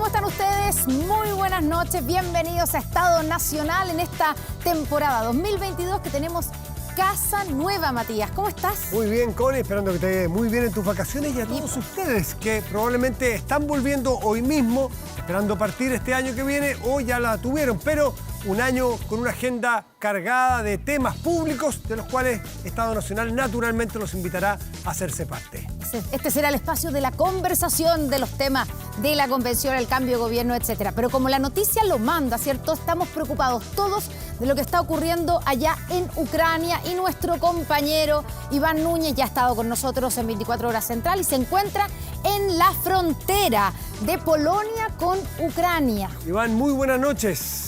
están ustedes? Muy buenas noches, bienvenidos a Estado Nacional en esta temporada 2022 que tenemos casa nueva, Matías. ¿Cómo estás? Muy bien, Connie, esperando que te vaya muy bien en tus vacaciones y a todos ustedes que probablemente están volviendo hoy mismo, esperando partir este año que viene o ya la tuvieron, pero un año con una agenda cargada de temas públicos de los cuales Estado Nacional naturalmente los invitará a hacerse parte. Este será el espacio de la conversación de los temas de la convención, el cambio de gobierno, etcétera. Pero como la noticia lo manda, ¿cierto? Estamos preocupados todos de lo que está ocurriendo allá en Ucrania y nuestro compañero Iván Núñez ya ha estado con nosotros en 24 Horas Central y se encuentra en la frontera de Polonia con Ucrania. Iván, muy buenas noches.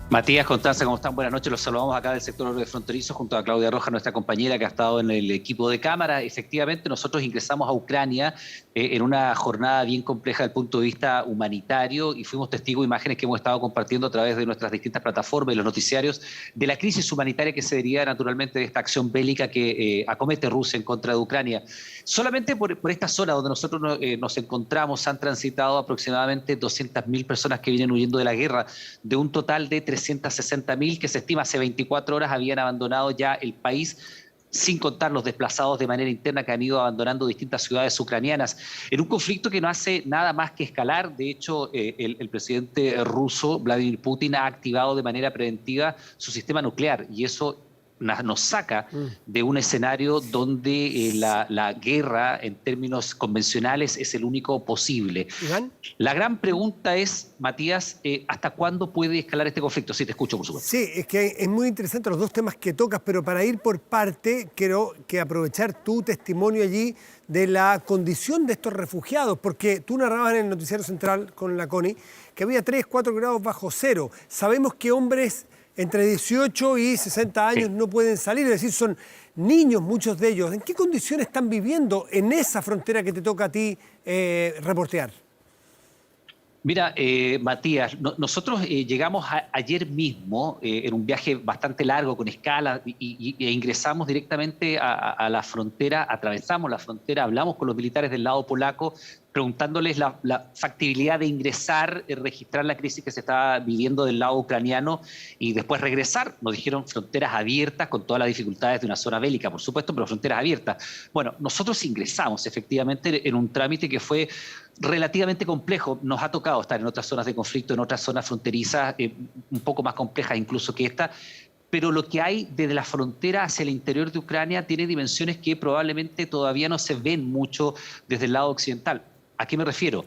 Matías, Constanza, ¿cómo están? Buenas noches. Los saludamos acá del sector fronterizo junto a Claudia Rojas, nuestra compañera que ha estado en el equipo de cámara. Efectivamente, nosotros ingresamos a Ucrania en una jornada bien compleja desde el punto de vista humanitario y fuimos testigos de imágenes que hemos estado compartiendo a través de nuestras distintas plataformas y los noticiarios de la crisis humanitaria que se deriva naturalmente de esta acción bélica que acomete Rusia en contra de Ucrania. Solamente por esta zona donde nosotros nos encontramos han transitado aproximadamente 200.000 personas que vienen huyendo de la guerra, de un total de 360.000 que se estima hace 24 horas habían abandonado ya el país, sin contar los desplazados de manera interna que han ido abandonando distintas ciudades ucranianas, en un conflicto que no hace nada más que escalar. De hecho, el presidente ruso, Vladimir Putin, ha activado de manera preventiva su sistema nuclear y eso nos saca de un escenario donde la guerra en términos convencionales es el único posible. ¿Iván? La gran pregunta es, Matías, ¿hasta cuándo puede escalar este conflicto? Sí, te escucho, por supuesto. Sí, es que es muy interesante los dos temas que tocas, pero para ir por parte, quiero que aprovechar tu testimonio allí de la condición de estos refugiados, porque tú narrabas en el Noticiero Central con la Connie que había 3, 4 grados bajo cero. Sabemos que hombres entre 18 y 60 años no pueden salir, es decir, son niños muchos de ellos. ¿En qué condiciones están viviendo en esa frontera que te toca a ti reportear? Mira, Matías, nosotros llegamos ayer mismo en un viaje bastante largo, con escala, e ingresamos directamente a la frontera, atravesamos la frontera, hablamos con los militares del lado polaco, preguntándoles la factibilidad de ingresar, registrar la crisis que se estaba viviendo del lado ucraniano y después regresar. Nos dijeron fronteras abiertas con todas las dificultades de una zona bélica, por supuesto, pero fronteras abiertas. Bueno, nosotros ingresamos efectivamente en un trámite que fue relativamente complejo. Nos ha tocado estar en otras zonas de conflicto, en otras zonas fronterizas, un poco más complejas incluso que esta, pero lo que hay desde la frontera hacia el interior de Ucrania tiene dimensiones que probablemente todavía no se ven mucho desde el lado occidental. ¿A qué me refiero?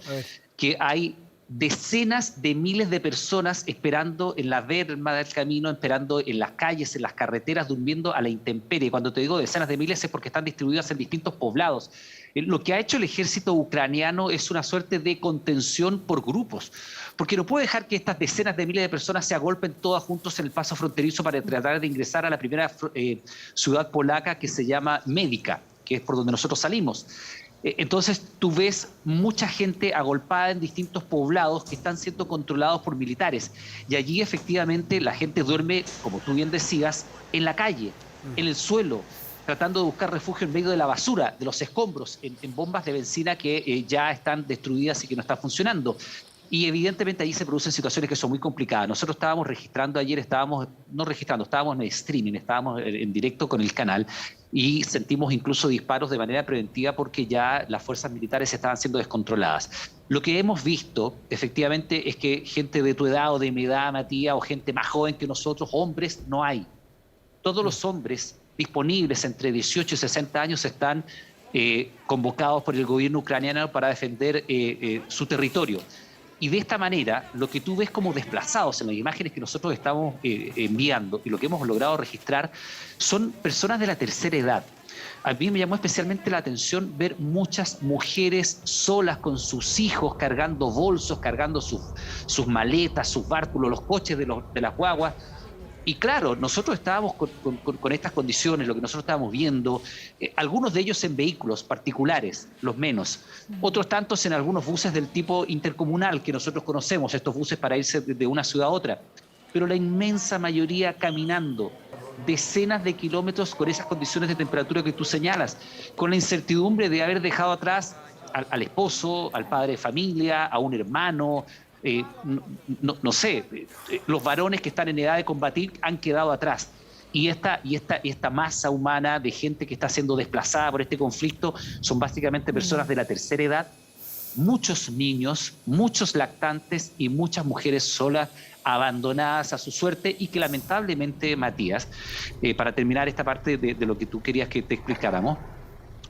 Que hay decenas de miles de personas esperando en la verma del camino, esperando en las calles, en las carreteras, durmiendo a la intemperie. Cuando te digo decenas de miles es porque están distribuidas en distintos poblados. Lo que ha hecho el ejército ucraniano es una suerte de contención por grupos, porque no puede dejar que estas decenas de miles de personas se agolpen todas juntos en el paso fronterizo para tratar de ingresar a la primera ciudad polaca que se llama Médica, que es por donde nosotros salimos. Entonces tú ves mucha gente agolpada en distintos poblados que están siendo controlados por militares y allí efectivamente la gente duerme, como tú bien decías, en la calle, en el suelo, tratando de buscar refugio en medio de la basura, de los escombros, en bombas de benzina que ya están destruidas y que no están funcionando. Y evidentemente ahí se producen situaciones que son muy complicadas. Nosotros estábamos registrando ayer, estábamos en streaming, estábamos en directo con el canal y sentimos incluso disparos de manera preventiva porque ya las fuerzas militares estaban siendo descontroladas. Lo que hemos visto efectivamente es que gente de tu edad o de mi edad, Matías, o gente más joven que nosotros, hombres, no hay. Todos los hombres disponibles entre 18 y 60 años están convocados por el gobierno ucraniano para defender su territorio. Y de esta manera, lo que tú ves como desplazados en las imágenes que nosotros estamos enviando y lo que hemos logrado registrar son personas de la tercera edad. A mí me llamó especialmente la atención ver muchas mujeres solas con sus hijos cargando bolsos, cargando sus maletas, sus bártulos, los coches de las guaguas. Y claro, nosotros estábamos con estas condiciones, lo que nosotros estábamos viendo, algunos de ellos en vehículos particulares, los menos, otros tantos en algunos buses del tipo intercomunal que nosotros conocemos, estos buses para irse de una ciudad a otra, pero la inmensa mayoría caminando decenas de kilómetros con esas condiciones de temperatura que tú señalas, con la incertidumbre de haber dejado atrás al esposo, al padre de familia, a un hermano. No sé, los varones que están en edad de combatir han quedado atrás. Y esta masa humana de gente que está siendo desplazada por este conflicto son básicamente personas de la tercera edad, muchos niños, muchos lactantes y muchas mujeres solas, abandonadas a su suerte, y que lamentablemente, Matías, para terminar esta parte de lo que tú querías que te explicáramos,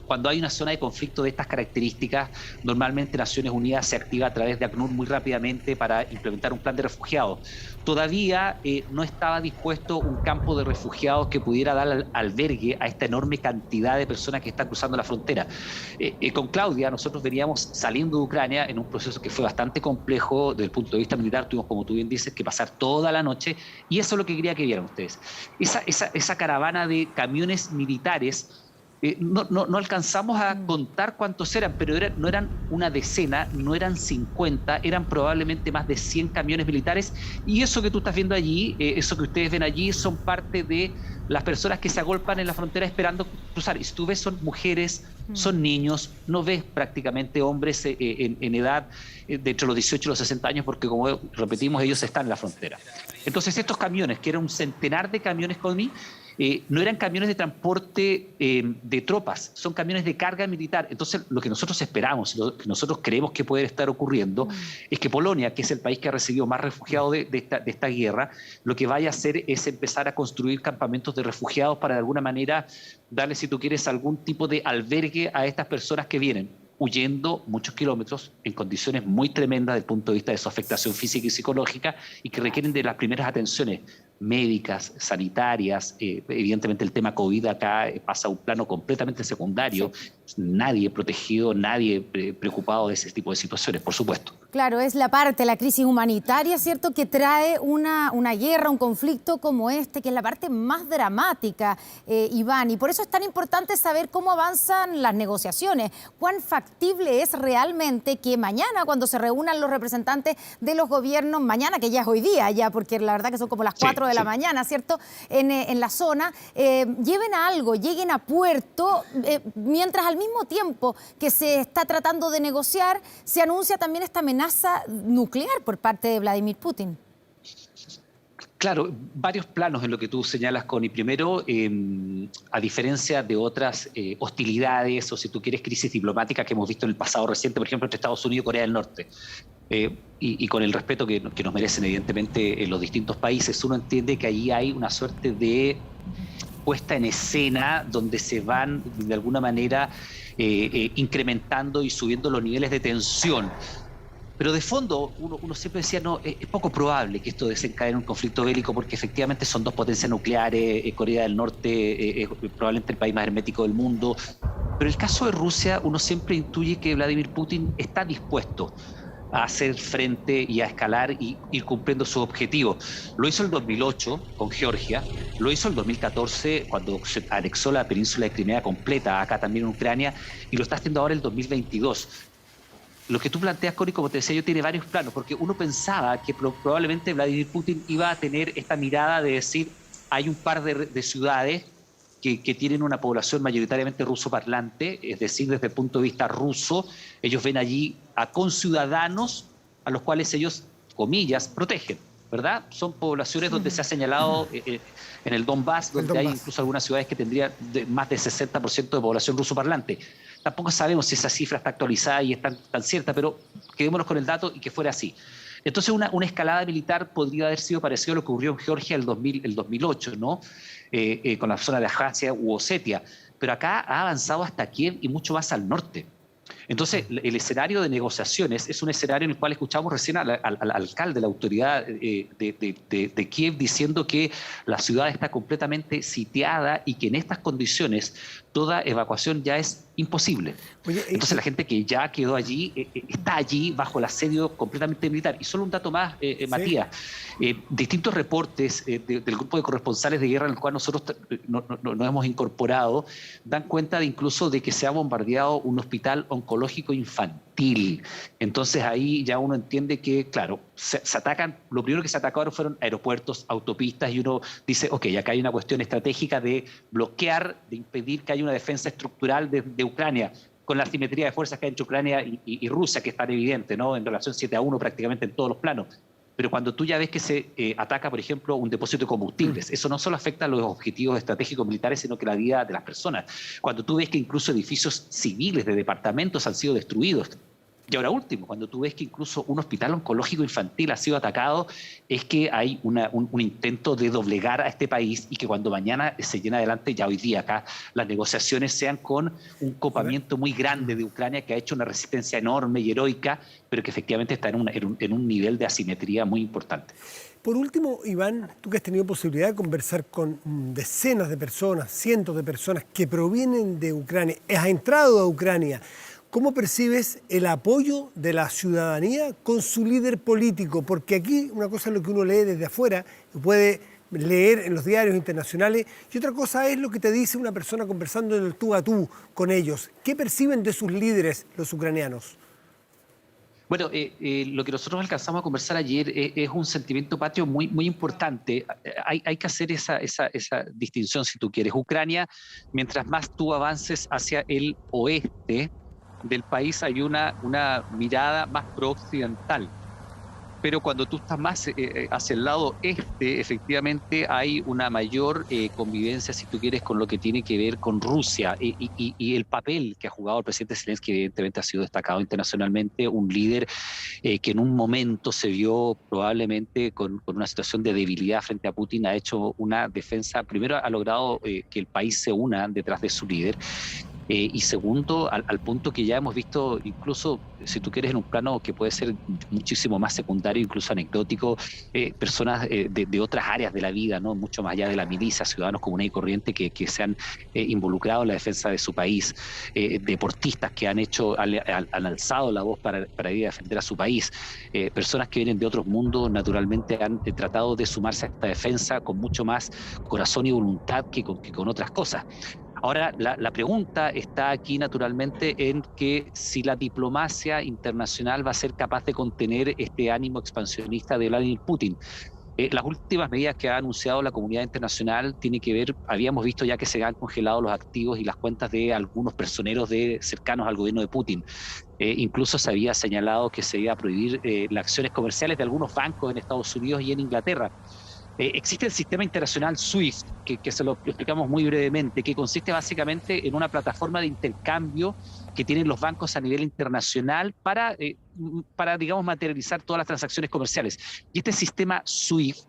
cuando hay una zona de conflicto de estas características, normalmente Naciones Unidas se activa a través de ACNUR muy rápidamente para implementar un plan de refugiados. Todavía no estaba dispuesto un campo de refugiados que pudiera dar albergue a esta enorme cantidad de personas que están cruzando la frontera. Con Claudia, nosotros veníamos saliendo de Ucrania en un proceso que fue bastante complejo desde el punto de vista militar. Tuvimos, como tú bien dices, que pasar toda la noche, y eso es lo que quería que vieran ustedes. Esa caravana de camiones militares. No alcanzamos a contar cuántos eran, pero no eran una decena, no eran 50, eran probablemente más de 100 camiones militares, y eso que tú estás viendo allí, eso que ustedes ven allí, son parte de las personas que se agolpan en la frontera esperando cruzar. Y si tú ves, son mujeres, son niños, no ves prácticamente hombres en edad de entre los 18 y los 60 años, porque como repetimos, ellos están en la frontera. Entonces estos camiones, que eran un centenar de camiones con mí, no eran camiones de transporte de tropas, son camiones de carga militar. Entonces, lo que nosotros esperamos, lo que nosotros creemos que puede estar ocurriendo, es que Polonia, que es el país que ha recibido más refugiados de esta guerra, lo que vaya a hacer es empezar a construir campamentos de refugiados para de alguna manera darle, si tú quieres, algún tipo de albergue a estas personas que vienen huyendo muchos kilómetros en condiciones muy tremendas desde el punto de vista de su afectación física y psicológica, y que requieren de las primeras atenciones médicas, sanitarias. Evidentemente el tema COVID acá pasa a un plano completamente secundario. Sí. Nadie protegido, nadie preocupado de ese tipo de situaciones, por supuesto. Claro, es la parte, la crisis humanitaria, ¿cierto?, que trae una guerra, un conflicto como este, que es la parte más dramática, Iván. Y por eso es tan importante saber cómo avanzan las negociaciones, cuán factible es realmente que mañana, cuando se reúnan los representantes de los gobiernos, mañana, que ya es hoy día, ya, porque la verdad que son como las 4 de la mañana, ¿cierto?, en la zona, lleven a algo, lleguen a puerto, mientras al mismo tiempo que se está tratando de negociar, se anuncia también esta amenaza nuclear por parte de Vladimir Putin. Claro, varios planos en lo que tú señalas, Connie. Primero, a diferencia de otras hostilidades o, si tú quieres, crisis diplomáticas que hemos visto en el pasado reciente, por ejemplo, entre Estados Unidos y Corea del Norte, y con el respeto que nos merecen evidentemente los distintos países, uno entiende que allí hay una suerte de puesta en escena donde se van de alguna manera incrementando y subiendo los niveles de tensión. Pero de fondo uno siempre decía, no, es poco probable que esto desencadene un conflicto bélico, porque efectivamente son dos potencias nucleares. Corea del Norte es probablemente el país más hermético del mundo. Pero en el caso de Rusia, uno siempre intuye que Vladimir Putin está dispuesto a hacer frente y a escalar y ir cumpliendo sus objetivos. Lo hizo en el 2008 con Georgia, lo hizo en el 2014 cuando se anexó la península de Crimea completa, acá también en Ucrania, y lo está haciendo ahora en el 2022. Lo que tú planteas, Connie, como te decía yo, tiene varios planos, porque uno pensaba que probablemente Vladimir Putin iba a tener esta mirada de decir, hay un par de ciudades que tienen una población mayoritariamente ruso-parlante, es decir, desde el punto de vista ruso, ellos ven allí a conciudadanos a los cuales ellos, comillas, protegen, ¿verdad? Son poblaciones donde se ha señalado en el Donbass, donde hay incluso algunas ciudades que tendrían más del 60% de población ruso-parlante. Tampoco sabemos si esa cifra está actualizada y es tan cierta, pero quedémonos con el dato y que fuera así. Entonces una escalada militar podría haber sido parecido a lo que ocurrió en Georgia el 2008, ¿no? Con la zona de Abjasia u Osetia. Pero acá ha avanzado hasta Kiev y mucho más al norte. Entonces, el escenario de negociaciones es un escenario en el cual escuchamos recién al alcalde de la autoridad de Kiev diciendo que la ciudad está completamente sitiada y que en estas condiciones toda evacuación ya es imposible. Oye, entonces la gente que ya quedó allí está allí bajo el asedio completamente militar. Y solo un dato más, Matías. Distintos reportes del grupo de corresponsales de guerra en el cual nosotros nos hemos incorporado dan cuenta incluso de que se ha bombardeado un hospital oncológico infantil. Entonces ahí ya uno entiende que, claro, se atacan, lo primero que se atacaron fueron aeropuertos, autopistas, y uno dice, ok, acá hay una cuestión estratégica de bloquear, de impedir que haya una defensa estructural de Ucrania. la asimetría de fuerzas que hay entre Ucrania y Rusia, que es tan evidente, ¿no? En relación 7-1 prácticamente en todos los planos. Pero cuando tú ya ves que se ataca, por ejemplo, un depósito de combustibles, eso no solo afecta a los objetivos estratégicos militares, sino que la vida de las personas. Cuando tú ves que incluso edificios civiles de departamentos han sido destruidos. Y ahora último, cuando tú ves que incluso un hospital oncológico infantil ha sido atacado, es que hay un intento de doblegar a este país y que cuando mañana se llena adelante, ya hoy día acá, las negociaciones sean con un copamiento muy grande de Ucrania que ha hecho una resistencia enorme y heroica, pero que efectivamente está en un nivel de asimetría muy importante. Por último, Iván, tú que has tenido posibilidad de conversar con decenas de personas, cientos de personas que provienen de Ucrania, has entrado a Ucrania. ¿Cómo percibes el apoyo de la ciudadanía con su líder político? Porque aquí una cosa es lo que uno lee desde afuera, que puede leer en los diarios internacionales, y otra cosa es lo que te dice una persona conversando en el tú a tú con ellos. ¿Qué perciben de sus líderes los ucranianos? Bueno, lo que nosotros alcanzamos a conversar ayer es un sentimiento patrio muy, muy importante. Hay que hacer esa distinción, si tú quieres. Ucrania, mientras más tú avances hacia el oeste del país, hay una mirada más pro-occidental. Pero cuando tú estás más hacia el lado este, efectivamente hay una mayor convivencia, si tú quieres, con lo que tiene que ver con Rusia y el papel que ha jugado el presidente Zelensky, evidentemente ha sido destacado internacionalmente, un líder que en un momento se vio probablemente con una situación de debilidad frente a Putin, ha hecho una defensa, primero ha logrado que el país se una detrás de su líder, y segundo, al punto que ya hemos visto, incluso si tú quieres en un plano que puede ser muchísimo más secundario, incluso anecdótico, personas de otras áreas de la vida, ¿no? Mucho más allá de la milicia, ciudadanos comunes y corrientes que se han involucrado en la defensa de su país, deportistas que han alzado la voz para ir a defender a su país, personas que vienen de otros mundos, naturalmente han tratado de sumarse a esta defensa con mucho más corazón y voluntad que con otras cosas. Ahora, la pregunta está aquí naturalmente en que si la diplomacia internacional va a ser capaz de contener este ánimo expansionista de Vladimir Putin. Las últimas medidas que ha anunciado la comunidad internacional tienen que ver, habíamos visto ya que se han congelado los activos y las cuentas de algunos personeros cercanos al gobierno de Putin. Incluso se había señalado que se iba a prohibir las acciones comerciales de algunos bancos en Estados Unidos y en Inglaterra. Existe el sistema internacional SWIFT, que se lo explicamos muy brevemente, que consiste básicamente en una plataforma de intercambio que tienen los bancos a nivel internacional para digamos, materializar todas las transacciones comerciales. Y este sistema SWIFT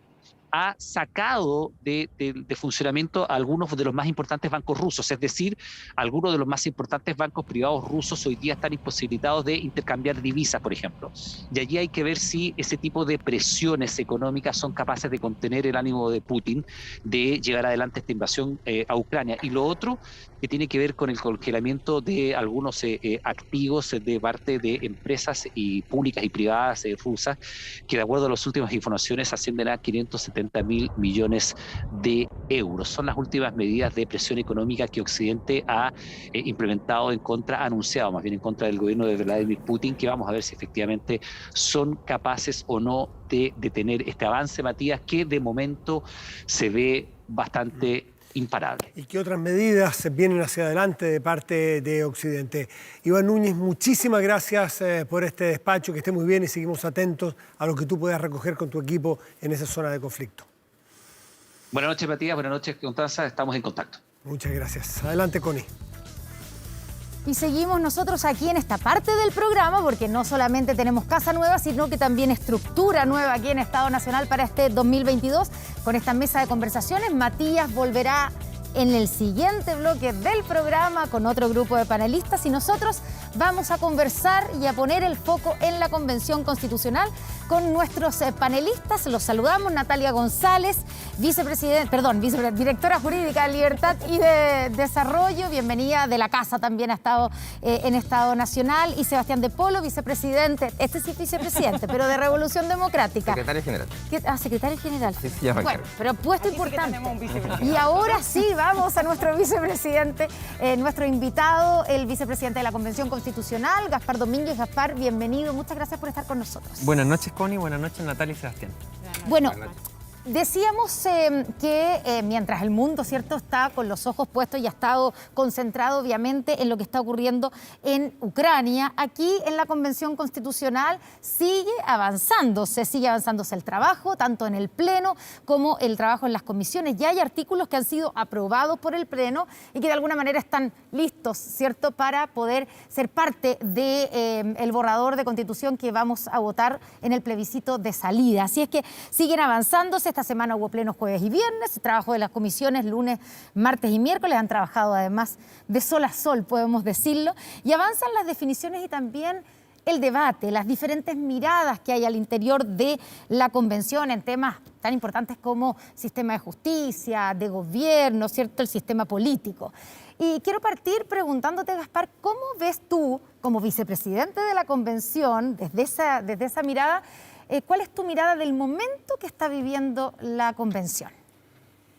ha sacado de funcionamiento a algunos de los más importantes bancos rusos, es decir, algunos de los más importantes bancos privados rusos hoy día están imposibilitados de intercambiar divisas, por ejemplo. Y allí hay que ver si ese tipo de presiones económicas son capaces de contener el ánimo de Putin de llevar adelante esta invasión a Ucrania. Y lo otro, que tiene que ver con el congelamiento de algunos activos de parte de empresas públicas y privadas rusas, que de acuerdo a las últimas informaciones ascienden a 570.000 millones de euros. Son las últimas medidas de presión económica que Occidente ha implementado anunciado más bien en contra del gobierno de Vladimir Putin, que vamos a ver si efectivamente son capaces o no de detener este avance, Matías, que de momento se ve bastante imparable. ¿Y qué otras medidas vienen hacia adelante de parte de Occidente? Iván Núñez, muchísimas gracias por este despacho, que esté muy bien y seguimos atentos a lo que tú puedas recoger con tu equipo en esa zona de conflicto. Buenas noches, Matías, buenas noches, Constanza, estamos en contacto. Muchas gracias. Adelante, Connie. Y seguimos nosotros aquí en esta parte del programa, porque no solamente tenemos casa nueva, sino que también estructura nueva aquí en Estado Nacional para este 2022. Con esta mesa de conversaciones, Matías volverá en el siguiente bloque del programa con otro grupo de panelistas y nosotros vamos a conversar y a poner el foco en la Convención Constitucional con nuestros panelistas. Los saludamos: Natalia González, directora jurídica de Libertad y de Desarrollo, bienvenida, de la casa también ha estado en Estado Nacional, y Sebastián de Polo, vicepresidente, este sí vicepresidente, pero de Revolución Democrática. Secretario general. Secretario general. Sí, ya me bueno, pero puesto importante. Y ahora sí, vamos a nuestro vicepresidente, nuestro invitado, el vicepresidente de la Convención Constitucional, Gaspar Domínguez. Gaspar, bienvenido, muchas gracias por estar con nosotros. Buenas noches, Connie, buenas noches, Natalia y Sebastián. Bueno, Decíamos que mientras el mundo, ¿cierto?, está con los ojos puestos y ha estado concentrado obviamente en lo que está ocurriendo en Ucrania, aquí en la Convención Constitucional sigue avanzándose el trabajo, tanto en el Pleno como el trabajo en las comisiones. Ya hay artículos que han sido aprobados por el Pleno y que de alguna manera están listos, ¿cierto?, para poder ser parte del borrador de Constitución que vamos a votar en el plebiscito de salida. Así es que siguen avanzándose. Esta semana hubo plenos jueves y viernes, trabajo de las comisiones lunes, martes y miércoles, han trabajado además de sol a sol, podemos decirlo, y avanzan las definiciones y también el debate, las diferentes miradas que hay al interior de la convención en temas tan importantes como sistema de justicia, de gobierno, ¿cierto?, el sistema político. Y quiero partir preguntándote, Gaspar, ¿cómo ves tú, como vicepresidente de la convención, desde esa mirada, cuál es tu mirada del momento que está viviendo la convención?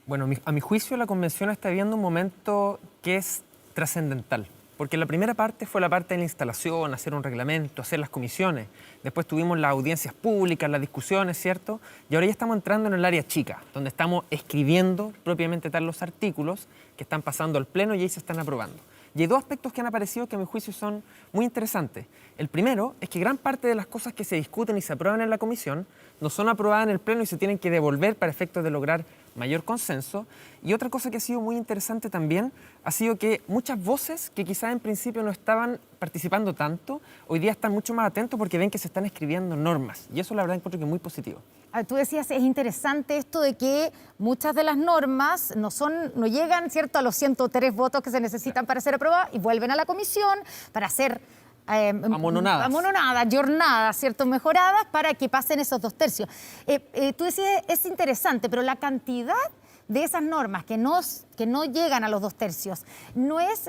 Bueno, a mi juicio la convención está viviendo un momento que es trascendental, porque la primera parte fue la parte de la instalación, hacer un reglamento, hacer las comisiones. Después tuvimos las audiencias públicas, las discusiones, ¿cierto? Y ahora ya estamos entrando en el área chica, donde estamos escribiendo propiamente tal los artículos que están pasando al Pleno y ahí se están aprobando. Y hay dos aspectos que han aparecido que a mi juicio son muy interesantes. El primero es que gran parte de las cosas que se discuten y se aprueban en la comisión no son aprobadas en el Pleno y se tienen que devolver para efectos de lograr mayor consenso. Y otra cosa que ha sido muy interesante también ha sido que muchas voces que quizás en principio no estaban participando tanto, hoy día están mucho más atentos porque ven que se están escribiendo normas. Y eso la verdad encuentro que es muy positivo. Tú decías, es interesante esto de que muchas de las normas no llegan, ¿cierto?, a los 103 votos que se necesitan para ser aprobadas y vuelven a la comisión para ser amononadas, jornadas, ¿cierto?, mejoradas para que pasen esos 2/3. Tú decías, es interesante, pero la cantidad de esas normas que no llegan a los 2/3, ¿no es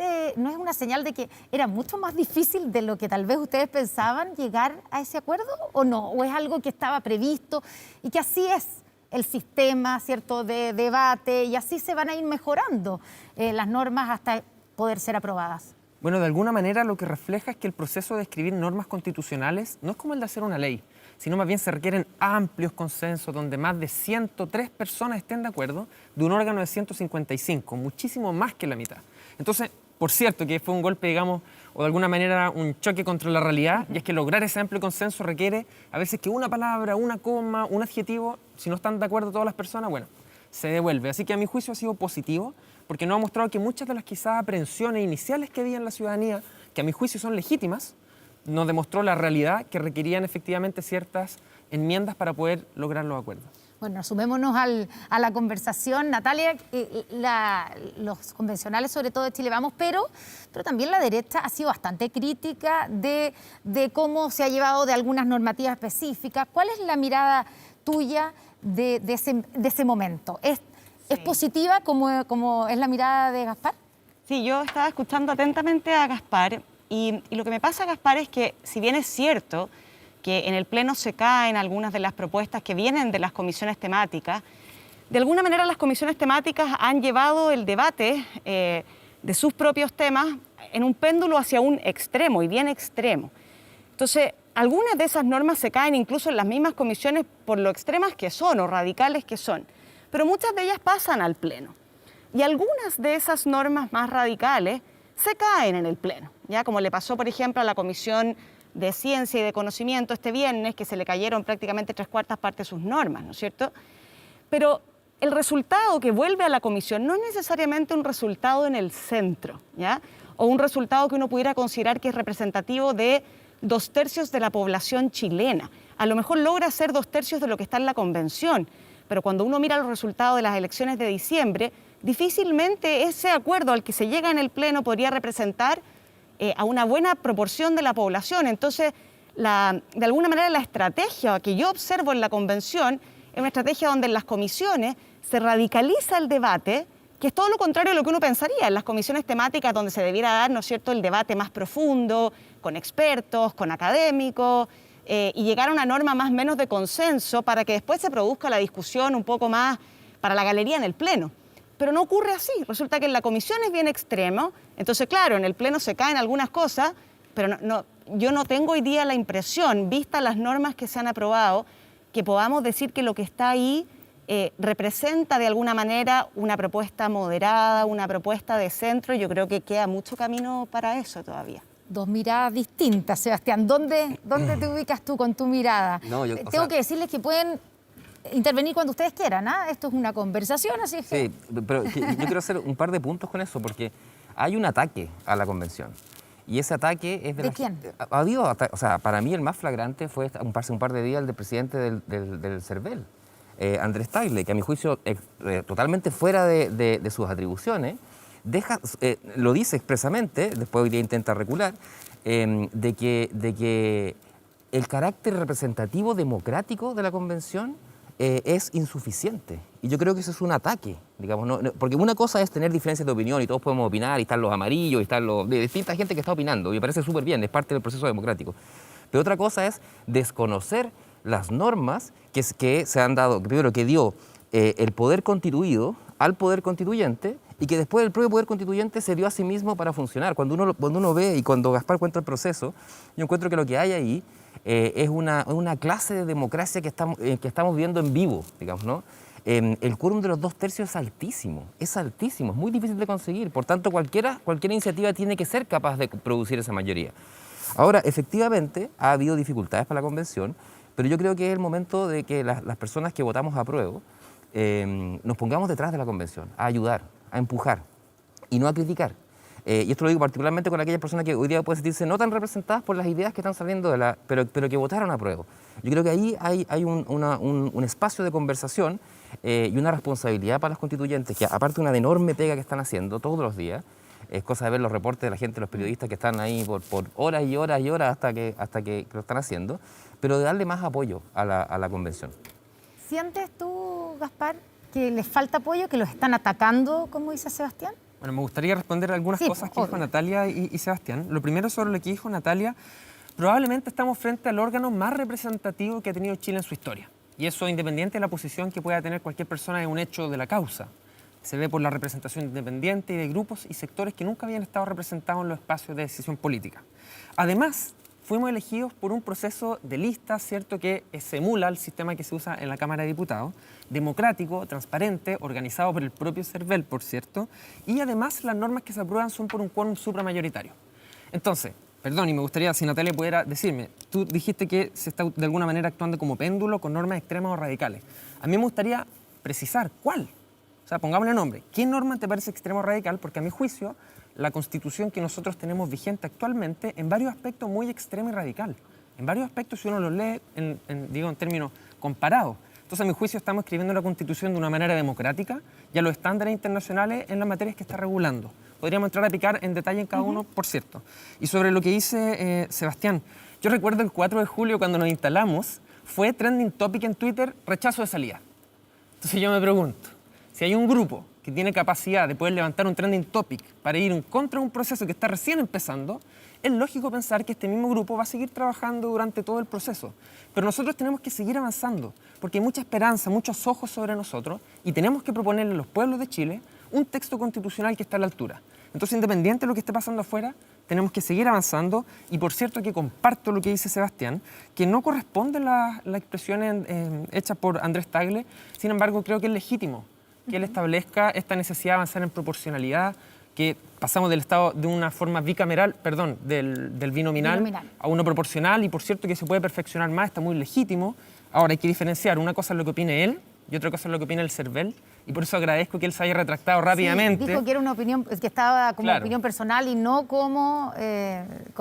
una señal de que era mucho más difícil de lo que tal vez ustedes pensaban llegar a ese acuerdo o no? ¿O es algo que estaba previsto y que así es el sistema, ¿cierto?, de debate y así se van a ir mejorando las normas hasta poder ser aprobadas? Bueno, de alguna manera lo que refleja es que el proceso de escribir normas constitucionales no es como el de hacer una ley, sino más bien se requieren amplios consensos donde más de 103 personas estén de acuerdo de un órgano de 155, muchísimo más que la mitad. Entonces, por cierto, que fue un golpe, digamos, o de alguna manera un choque contra la realidad, y es que lograr ese amplio consenso requiere a veces que una palabra, una coma, un adjetivo, si no están de acuerdo todas las personas, bueno, se devuelve. Así que a mi juicio ha sido positivo, porque nos ha mostrado que muchas de las quizás aprehensiones iniciales que había en la ciudadanía, que a mi juicio son legítimas, nos demostró la realidad que requerían efectivamente ciertas enmiendas para poder lograr los acuerdos. Bueno, sumémonos a la conversación. Natalia, los convencionales, sobre todo de Chile Vamos, pero también la derecha ha sido bastante crítica de cómo se ha llevado de algunas normativas específicas. ¿Cuál es la mirada tuya de ese momento? ¿Es positiva como es la mirada de Gaspar? Sí, yo estaba escuchando atentamente a Gaspar y lo que me pasa, Gaspar, es que si bien es cierto que en el Pleno se caen algunas de las propuestas que vienen de las comisiones temáticas, de alguna manera las comisiones temáticas han llevado el debate de sus propios temas en un péndulo hacia un extremo y bien extremo. Entonces, algunas de esas normas se caen incluso en las mismas comisiones por lo extremas que son o radicales que son, pero muchas de ellas pasan al Pleno. Y algunas de esas normas más radicales se caen en el Pleno, ¿ya? Como le pasó, por ejemplo, a la Comisión de Ciencia y de Conocimiento este viernes, que se le cayeron prácticamente 3/4 partes de sus normas, ¿no es cierto? Pero el resultado que vuelve a la comisión no es necesariamente un resultado en el centro, ¿ya? O un resultado que uno pudiera considerar que es representativo de 2/3 de la población chilena. A lo mejor logra ser 2/3 de lo que está en la convención, pero cuando uno mira los resultados de las elecciones de diciembre, difícilmente ese acuerdo al que se llega en el Pleno podría representar a una buena proporción de la población. Entonces, de alguna manera la estrategia que yo observo en la convención es una estrategia donde en las comisiones se radicaliza el debate, que es todo lo contrario a lo que uno pensaría en las comisiones temáticas donde se debiera dar, ¿no es cierto?, el debate más profundo, con expertos, con académicos, y llegar a una norma más o menos de consenso para que después se produzca la discusión un poco más para la galería en el Pleno. Pero no ocurre así, resulta que en la comisión es bien extremo, entonces claro, en el Pleno se caen algunas cosas, pero yo no tengo hoy día la impresión, vistas las normas que se han aprobado, que podamos decir que lo que está ahí representa de alguna manera una propuesta moderada, una propuesta de centro. Yo creo que queda mucho camino para eso todavía. Dos miradas distintas, Sebastián. ¿Dónde te ubicas tú con tu mirada? No, Tengo que decirles que pueden intervenir cuando ustedes quieran, ¿ah? Esto es una conversación, así es que... Sí, pero yo quiero hacer un par de puntos con eso, porque hay un ataque a la convención. Y ese ataque es ¿De quién? Ha habido, o sea, para mí el más flagrante fue un par de días el del presidente del CERVEL, Andrés Tagle, que a mi juicio totalmente fuera de sus atribuciones, lo dice expresamente, después hoy día intenta recular, de que el carácter representativo democrático de la convención es insuficiente. Y yo creo que eso es un ataque, digamos, porque una cosa es tener diferencias de opinión y todos podemos opinar, y están los amarillos, y están de distinta gente que está opinando, y me parece súper bien, es parte del proceso democrático. Pero otra cosa es desconocer las normas que se han dado, primero que dio el poder constituido al poder constituyente, y que después el propio poder constituyente se dio a sí mismo para funcionar. Cuando uno ve, y cuando Gaspar cuenta el proceso, yo encuentro que lo que hay ahí es una clase de democracia que estamos viendo en vivo, digamos, ¿no? El quórum de los 2/3 es altísimo, es muy difícil de conseguir. Por tanto, cualquier iniciativa tiene que ser capaz de producir esa mayoría. Ahora, efectivamente, ha habido dificultades para la convención, pero yo creo que es el momento de que las personas que votamos a prueba nos pongamos detrás de la convención, a ayudar, a empujar y no a criticar. Y esto lo digo particularmente con aquellas personas que hoy día pueden sentirse no tan representadas por las ideas que están saliendo pero que votaron a prueba. Yo creo que ahí hay un espacio de conversación y una responsabilidad para los constituyentes, que aparte de una enorme pega que están haciendo todos los días, es cosa de ver los reportes de la gente, los periodistas que están ahí por horas y horas y horas hasta que lo están haciendo, pero de darle más apoyo a la convención. ¿Sientes tú, Gaspar, que les falta apoyo, que los están atacando, como dice Sebastián? Bueno, me gustaría responder a algunas cosas que dijo Natalia y Sebastián. Lo primero sobre lo que dijo Natalia, probablemente estamos frente al órgano más representativo que ha tenido Chile en su historia. Y eso independiente de la posición que pueda tener cualquier persona en un hecho de la causa. Se ve por la representación independiente y de grupos y sectores que nunca habían estado representados en los espacios de decisión política. Además, fuimos elegidos por un proceso de listas, ¿cierto?, que emula el sistema que se usa en la Cámara de Diputados, democrático, transparente, organizado por el propio CERVEL, por cierto, y además las normas que se aprueban son por un quórum supramayoritario. Entonces, perdón, y me gustaría, si Natalia pudiera decirme, tú dijiste que se está de alguna manera actuando como péndulo con normas extremas o radicales. A mí me gustaría precisar cuál. O sea, pongámosle nombre. ¿Qué norma te parece extremo o radical? Porque a mi juicio, la Constitución que nosotros tenemos vigente actualmente, en varios aspectos muy extrema y radical. En varios aspectos, si uno lo lee en términos comparados. Entonces, a mi juicio, estamos escribiendo la Constitución de una manera democrática y a los estándares internacionales en las materias que está regulando. Podríamos entrar a picar en detalle en cada uno, por cierto. Y sobre lo que dice Sebastián, yo recuerdo el 4 de julio cuando nos instalamos, fue trending topic en Twitter, rechazo de salida. Entonces yo me pregunto, si hay un grupo que tiene capacidad de poder levantar un trending topic para ir en contra de un proceso que está recién empezando, es lógico pensar que este mismo grupo va a seguir trabajando durante todo el proceso. Pero nosotros tenemos que seguir avanzando, porque hay mucha esperanza, muchos ojos sobre nosotros, y tenemos que proponerle a los pueblos de Chile un texto constitucional que está a la altura. Entonces, independiente de lo que esté pasando afuera, tenemos que seguir avanzando, y por cierto que comparto lo que dice Sebastián, que no corresponden las expresiones hechas por Andrés Tagle, sin embargo creo que es legítimo que él establezca esta necesidad de avanzar en proporcionalidad, que pasamos del Estado de una forma bicameral, perdón, del binominal a uno proporcional, y por cierto que se puede perfeccionar más, está muy legítimo. Ahora hay que diferenciar, una cosa es lo que opine él y otra cosa es lo que opina el CERVEL, y por eso agradezco que él se haya retractado rápidamente. Sí, dijo que era una opinión, que estaba como Claro. opinión personal y no como,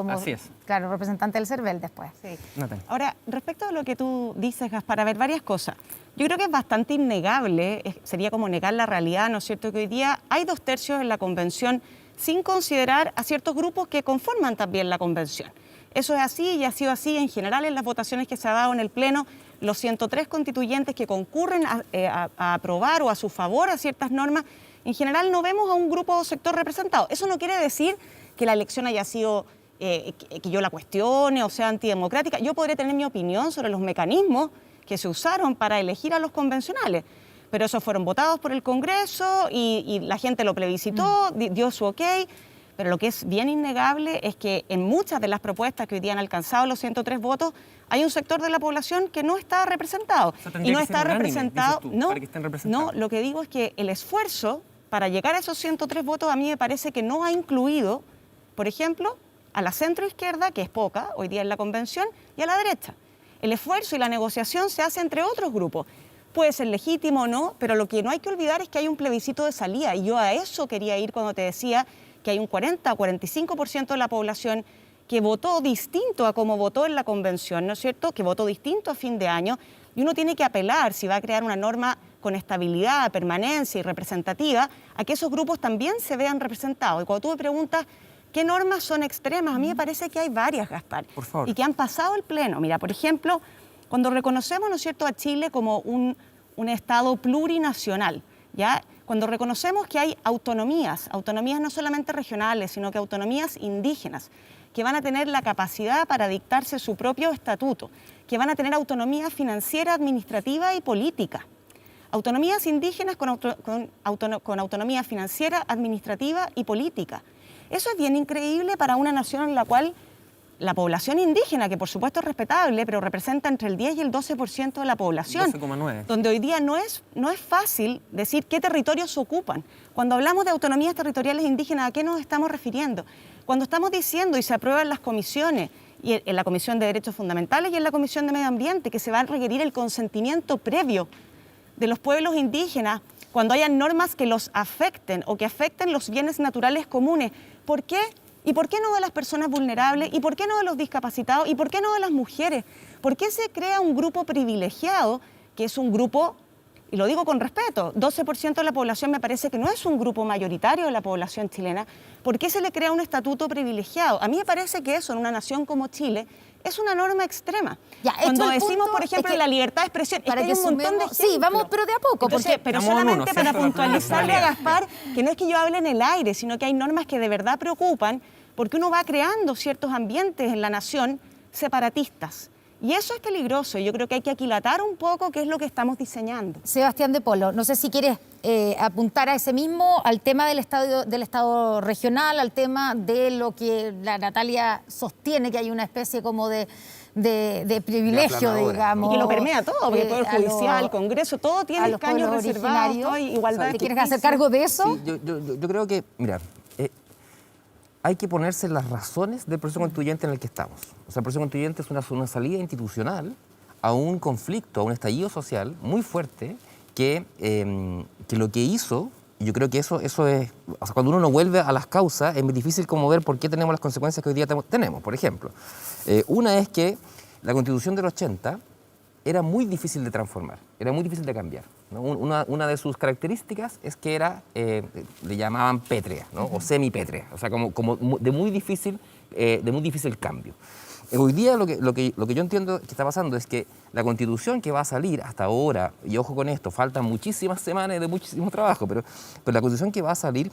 Así es. Claro, representante del CERVEL después. Sí. Natalia. Ahora, respecto a lo que tú dices, Gaspar, a ver, varias cosas. Yo creo que es bastante innegable, sería como negar la realidad, ¿no es cierto?, que hoy día hay 2/3 en la convención sin considerar a ciertos grupos que conforman también la convención. Eso es así y ha sido así en general en las votaciones que se ha dado en el Pleno. Los 103 constituyentes que concurren a aprobar o a su favor a ciertas normas, en general no vemos a un grupo o sector representado. Eso no quiere decir que la elección haya sido, que yo la cuestione o sea antidemocrática. Yo podré tener mi opinión sobre los mecanismos que se usaron para elegir a los convencionales, pero esos fueron votados por el Congreso y la gente lo plebiscitó, dio su ok. pero lo que es bien innegable es que en muchas de las propuestas que hoy día han alcanzado los 103 votos, hay un sector de la población que no está representado. O sea, tendría y no que ser está unánime, representado. dices tú, No, para que estén representados. no, lo que digo es que el esfuerzo para llegar a esos 103 votos a mí me parece que no ha incluido, por ejemplo, a la centroizquierda, que es poca hoy día en la convención, y a la derecha. El esfuerzo y la negociación se hace entre otros grupos. Puede ser legítimo o no, pero lo que no hay que olvidar es que hay un plebiscito de salida, y yo a eso quería ir cuando te decía que hay un 40 o 45% de la población que votó distinto a como votó en la convención, ¿no es cierto?, que votó distinto a fin de año, y uno tiene que apelar, si va a crear una norma con estabilidad, permanencia y representativa, a que esos grupos también se vean representados. Y cuando tú me preguntas qué normas son extremas, a mí me parece que hay varias, Gaspar, Por favor. y que han pasado el Pleno. Mira, por ejemplo, cuando reconocemos, ¿no es cierto?, a Chile como un Estado plurinacional, ¿ya? Cuando reconocemos que hay autonomías no solamente regionales, sino que autonomías indígenas, que van a tener la capacidad para dictarse su propio estatuto, que van a tener autonomía financiera, administrativa y política. Autonomías indígenas con autonomía financiera, administrativa y política. Eso es bien increíble para una nación en la cual la población indígena, que por supuesto es respetable, pero representa entre el 10 y el 12% de la población, 12,9. donde hoy día no es fácil decir qué territorios ocupan. Cuando hablamos de autonomías territoriales indígenas, ¿a qué nos estamos refiriendo? Cuando estamos diciendo y se aprueban las comisiones, y en la Comisión de Derechos Fundamentales y en la Comisión de Medio Ambiente, que se va a requerir el consentimiento previo de los pueblos indígenas cuando hayan normas que los afecten o que afecten los bienes naturales comunes. ¿Por qué? ¿Y por qué no de las personas vulnerables? ¿Y por qué no de los discapacitados? ¿Y por qué no de las mujeres? ¿Por qué se crea un grupo privilegiado, que es un grupo, y lo digo con respeto, 12% de la población me parece que no es un grupo mayoritario de la población chilena? ¿Por qué se le crea un estatuto privilegiado? A mí me parece que eso en una nación como Chile es una norma extrema. Ya, cuando hecho el decimos, punto, por ejemplo, es que la libertad de expresión, para es que que hay un montón de sumemos, ejemplos. sí, vamos, pero de a poco, Entonces, porque pero Estamos en uno, solamente para ¿cierto? puntualizarle a Realidad. Gaspar que no es que yo hable en el aire, sino que hay normas que de verdad preocupan porque uno va creando ciertos ambientes en la nación separatistas. Y eso es peligroso. Yo creo que hay que aquilatar un poco qué es lo que estamos diseñando. Sebastián de Polo, no sé si quieres apuntar a ese mismo, al tema del Estado regional, al tema de lo que la Natalia sostiene, que hay una especie como de privilegio, aclamadora, digamos. Y que lo permea todo, porque el Poder a los- Judicial, el Congreso, todo a tiene los escaños pueblos reservados, originarios. todo hay igualdad. ¿Te quieres de hacer justicia. cargo de eso? Sí, yo creo que, mira, hay que ponerse las razones del proceso constituyente en el que estamos. O sea, el proceso constituyente es una salida institucional a un conflicto, a un estallido social muy fuerte que lo que hizo, y yo creo que eso es, o sea, cuando uno no vuelve a las causas, es muy difícil como ver por qué tenemos las consecuencias que hoy día tenemos. Por ejemplo, una es que la Constitución del 80 era muy difícil de transformar, era muy difícil de cambiar, ¿no? Una de sus características es que era, le llamaban pétrea, ¿no? O semipétrea, o sea, como de muy difícil cambio. Hoy día lo que yo entiendo que está pasando es que la Constitución que va a salir hasta ahora, y ojo con esto, faltan muchísimas semanas de muchísimo trabajo, pero la Constitución que va a salir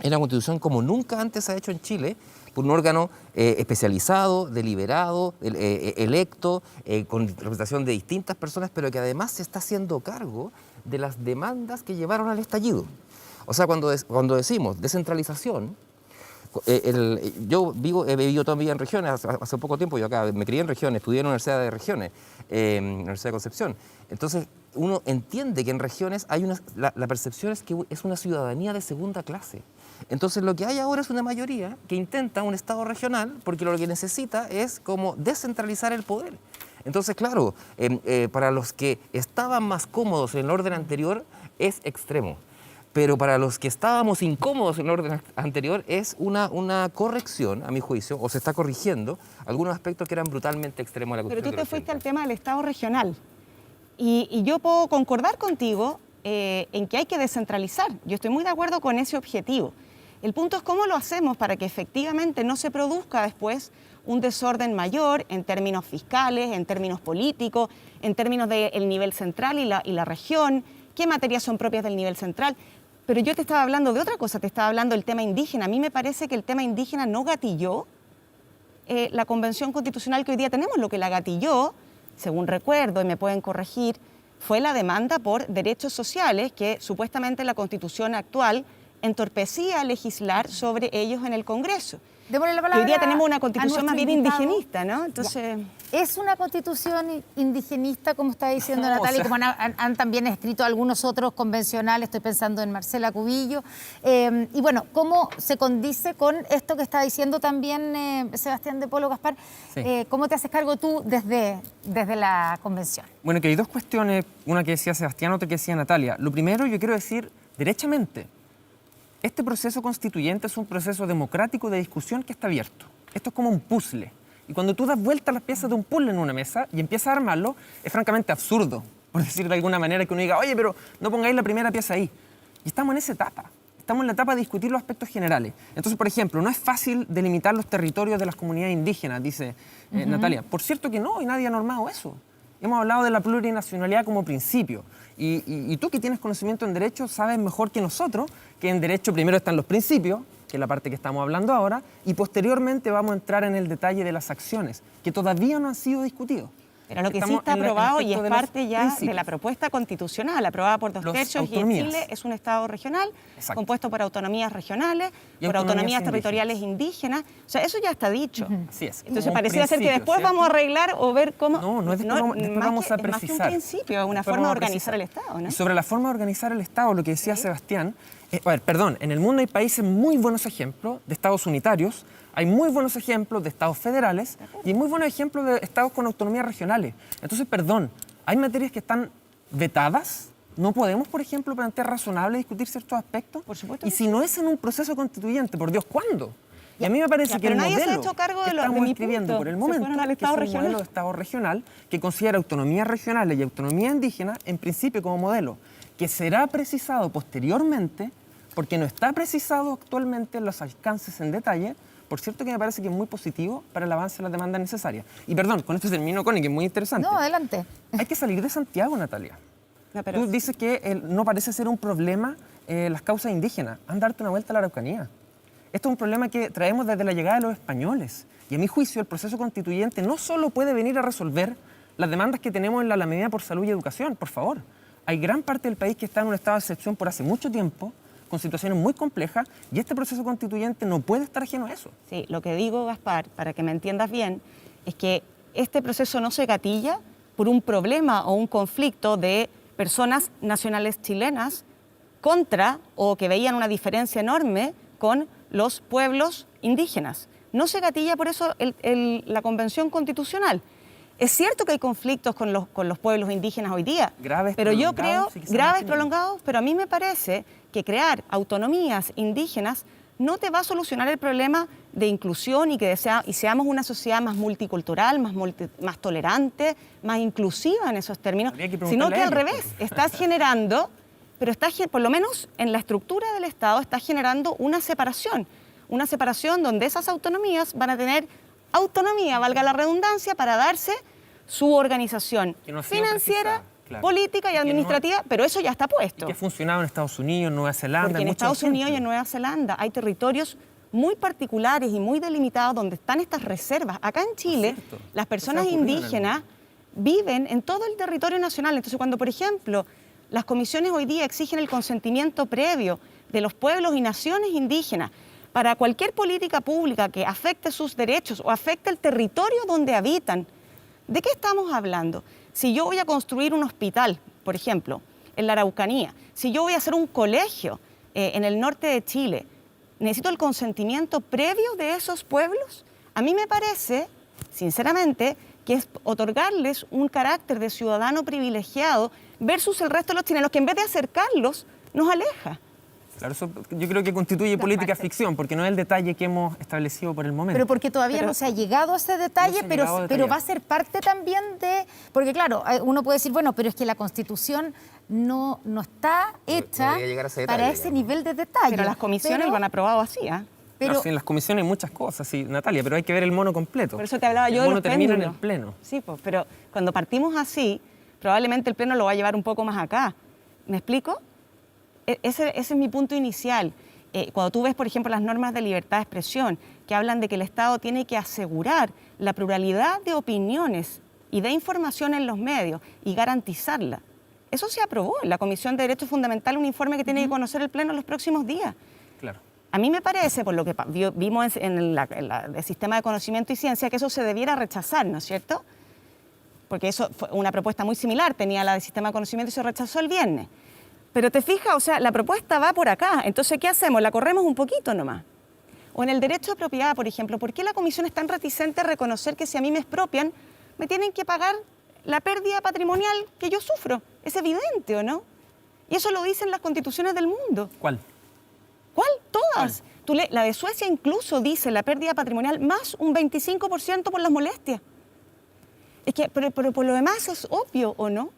es una Constitución como nunca antes se ha hecho en Chile, por un órgano especializado, deliberado, electo, con representación de distintas personas, pero que además se está haciendo cargo de las demandas que llevaron al estallido. O sea, cuando decimos descentralización, yo he vivido toda mi vida en regiones, hace poco tiempo yo acá me crié en regiones, estudié en la Universidad de Regiones, Universidad de Concepción. Entonces, uno entiende que en regiones hay la percepción es que es una ciudadanía de segunda clase. Entonces, lo que hay ahora es una mayoría que intenta un Estado regional porque lo que necesita es como descentralizar el poder. Entonces, claro, para los que estaban más cómodos en el orden anterior es extremo. Pero para los que estábamos incómodos en el orden anterior es una corrección, a mi juicio, o se está corrigiendo algunos aspectos que eran brutalmente extremos de la Pero Constitución. tú te fuiste al tema del Estado regional. Y yo puedo concordar contigo en que hay que descentralizar. Yo estoy muy de acuerdo con ese objetivo. El punto es cómo lo hacemos para que efectivamente no se produzca después un desorden mayor en términos fiscales, en términos políticos, en términos del nivel central y la región, qué materias son propias del nivel central. Pero yo te estaba hablando de otra cosa, te estaba hablando del tema indígena. A mí me parece que el tema indígena no gatilló la convención constitucional que hoy día tenemos. Lo que la gatilló, según recuerdo, y me pueden corregir, fue la demanda por derechos sociales que supuestamente la constitución actual entorpecía legislar sobre ellos en el Congreso. Démosle la Y palabra hoy día tenemos una a constitución nuestro más bien invitado. indigenista, ¿no? Entonces... ¿Es una constitución indigenista, como está diciendo No, Natalia, o sea, y como han también escrito algunos otros convencionales? Estoy pensando en Marcela Cubillo. Y bueno, ¿cómo se condice con esto que está diciendo también Sebastián de Polo Gaspar? Sí. ¿Cómo te haces cargo tú desde la convención? Bueno, que hay dos cuestiones, una que decía Sebastián, otra que decía Natalia. Lo primero, yo quiero decir derechamente, este proceso constituyente es un proceso democrático de discusión que está abierto. Esto es como un puzzle. Y cuando tú das vuelta a las piezas de un puzzle en una mesa y empiezas a armarlo, es francamente absurdo, por decir de alguna manera, que uno diga, oye, pero no pongáis la primera pieza ahí. Y estamos en esa etapa. Estamos en la etapa de discutir los aspectos generales. Entonces, por ejemplo, no es fácil delimitar los territorios de las comunidades indígenas, dice Natalia. Por cierto que no, y nadie ha normado eso. Hemos hablado de la plurinacionalidad como principio. Y tú que tienes conocimiento en derecho sabes mejor que nosotros que en derecho primero están los principios, que es la parte que estamos hablando ahora, y posteriormente vamos a entrar en el detalle de las acciones, que todavía no han sido discutidos. Pero lo que sí Estamos está en el aprobado y aspecto es de los parte ya de principios. la propuesta constitucional, aprobada por 2 Los tercios, y autonomías. Chile es un Estado regional, Exacto. compuesto por autonomías regionales, Y por autonomías autonomías territoriales indígenas. O sea, eso ya está dicho. Así es. Entonces Como un parecía ser que principio, después ¿cierto? vamos a arreglar o ver cómo... No es después después más vamos que- a es más que precisar. un principio, es una Después forma de vamos a organizar precisar. el Estado, ¿no? Y sobre la forma de organizar el Estado, lo que decía Sebastián, en el mundo hay países muy buenos ejemplos de Estados unitarios, hay muy buenos ejemplos de Estados federales y hay muy buenos ejemplos de Estados con autonomías regionales. Entonces, hay materias que están vetadas. No podemos, por ejemplo, plantear razonable discutir ciertos aspectos. Por supuesto Y que si no es en un proceso constituyente, por Dios, ¿cuándo? Y a mí me parece Ya, que pero el nadie se ha modelo hecho cargo de que lo- de estamos mi escribiendo punto. por el Se momento, fueron al que es Estado un regional. modelo de Estado regional que considera autonomías regionales y autonomía indígena en principio como modelo, que será precisado posteriormente, porque no está precisado actualmente en los alcances en detalle. Por cierto que me parece que es muy positivo para el avance de las demandas necesarias. Y perdón, con esto termino, Connie, que es muy interesante. No, adelante. Hay que salir de Santiago, Natalia. No, pero- Tú dices que no parece ser un problema las causas indígenas. Anda a darte una vuelta a la Araucanía. Esto es un problema que traemos desde la llegada de los españoles. Y a mi juicio, el proceso constituyente no solo puede venir a resolver las demandas que tenemos en la Alameda por salud y educación, por favor. Hay gran parte del país que está en un estado de excepción por hace mucho tiempo, con situaciones muy complejas, y este proceso constituyente no puede estar ajeno a eso. Sí, lo que digo, Gaspar, para que me entiendas bien, es que este proceso no se gatilla por un problema o un conflicto de personas nacionales chilenas contra o que veían una diferencia enorme con los pueblos indígenas. No se gatilla por eso la Convención Constitucional. Es cierto que hay conflictos con los pueblos indígenas hoy día, Graves, pero yo creo, prolongados y que se graves, mantienen. prolongados, pero a mí me parece que crear autonomías indígenas no te va a solucionar el problema de inclusión y que seamos una sociedad más multicultural, más tolerante, más inclusiva en esos términos, Habría que sino preguntarle que a al ellos, revés, estás generando, pero por lo menos en la estructura del Estado, estás generando una separación donde esas autonomías van a tener autonomía, valga la redundancia, para darse su organización Que no ha sido financiera, precisada, claro. política y Y que no- administrativa, pero eso ya está puesto. Y que ha funcionado en Estados Unidos, en Nueva Zelanda, Porque hay en muchos Estados Unidos y en ejemplos. Nueva Zelanda hay territorios muy particulares y muy delimitados donde están estas reservas. Acá en Chile, cierto. las personas Eso ha ocurrido en el indígenas viven en todo el territorio nacional. Entonces, cuando, por ejemplo, las comisiones hoy día exigen el consentimiento previo de los pueblos y naciones indígenas para cualquier política pública que afecte sus derechos o afecte el territorio donde habitan, ¿de qué estamos hablando? Si yo voy a construir un hospital, por ejemplo, en la Araucanía, si yo voy a hacer un colegio en el norte de Chile, ¿necesito el consentimiento previo de esos pueblos? A mí me parece, sinceramente, que es otorgarles un carácter de ciudadano privilegiado versus el resto de los chilenos, que en vez de acercarlos, nos aleja. Claro, eso yo creo que constituye política ficción, porque no es el detalle que hemos establecido por el momento. Pero porque todavía no se ha llegado a ese detalle, No se ha llegado a pero detallar. va a ser parte también de... Porque claro, uno puede decir, bueno, pero es que la Constitución no está hecha debería llegar a ese para detalle, ese digamos. nivel de detalle. Pero las comisiones Pero- lo han aprobado así, ¿ah? pero- No, sí, en las comisiones hay muchas cosas, sí, Natalia, pero hay que ver el mono completo. Por eso te hablaba yo el de mono los termina en péndulos. el pleno. Sí, pues, pero cuando partimos así, probablemente el pleno lo va a llevar un poco más acá. ¿Me explico? Ese es mi punto inicial. Cuando tú ves, por ejemplo, las normas de libertad de expresión, que hablan de que el Estado tiene que asegurar la pluralidad de opiniones y de información en los medios y garantizarla. Eso se aprobó en la Comisión de Derechos Fundamentales, un informe que tiene que conocer el Pleno en los próximos días. Claro. A mí me parece, por lo que vimos en el sistema de conocimiento y ciencia, que eso se debiera rechazar, ¿no es cierto? Porque eso fue una propuesta muy similar, tenía la del sistema de conocimiento y se rechazó el viernes. Pero te fijas, o sea, la propuesta va por acá, entonces ¿qué hacemos? La corremos un poquito nomás. O en el derecho de propiedad, por ejemplo, ¿por qué la Comisión es tan reticente a reconocer que si a mí me expropian, me tienen que pagar la pérdida patrimonial que yo sufro? Es evidente, ¿o no? Y eso lo dicen las constituciones del mundo. ¿Cuál? ¿Cuál? Todas. La de Suecia incluso dice la pérdida patrimonial más un 25% por las molestias. Es que, pero por lo demás es obvio, ¿o no?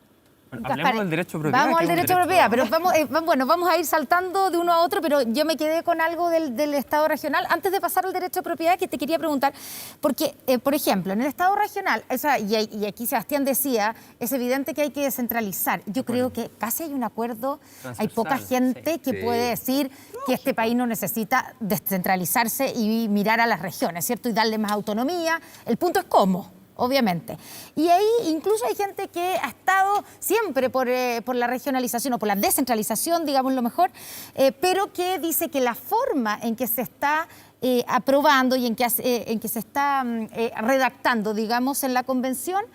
Bueno, hablemos del derecho de propiedad. Vamos al derecho de propiedad, pero vamos a ir saltando de uno a otro, pero yo me quedé con algo del Estado regional. Antes de pasar al derecho de propiedad, que te quería preguntar, porque, por ejemplo, en el Estado regional, y aquí Sebastián decía, es evidente que hay que descentralizar. Yo creo que casi hay un acuerdo, hay poca gente que puede decir que este país no necesita descentralizarse y mirar a las regiones, ¿cierto? Y darle más autonomía. El punto es cómo. Obviamente. Y ahí incluso hay gente que ha estado siempre por la regionalización o por la descentralización, digámoslo mejor, pero que dice que la forma en que se está aprobando y en que se está redactando, digamos, en la convención,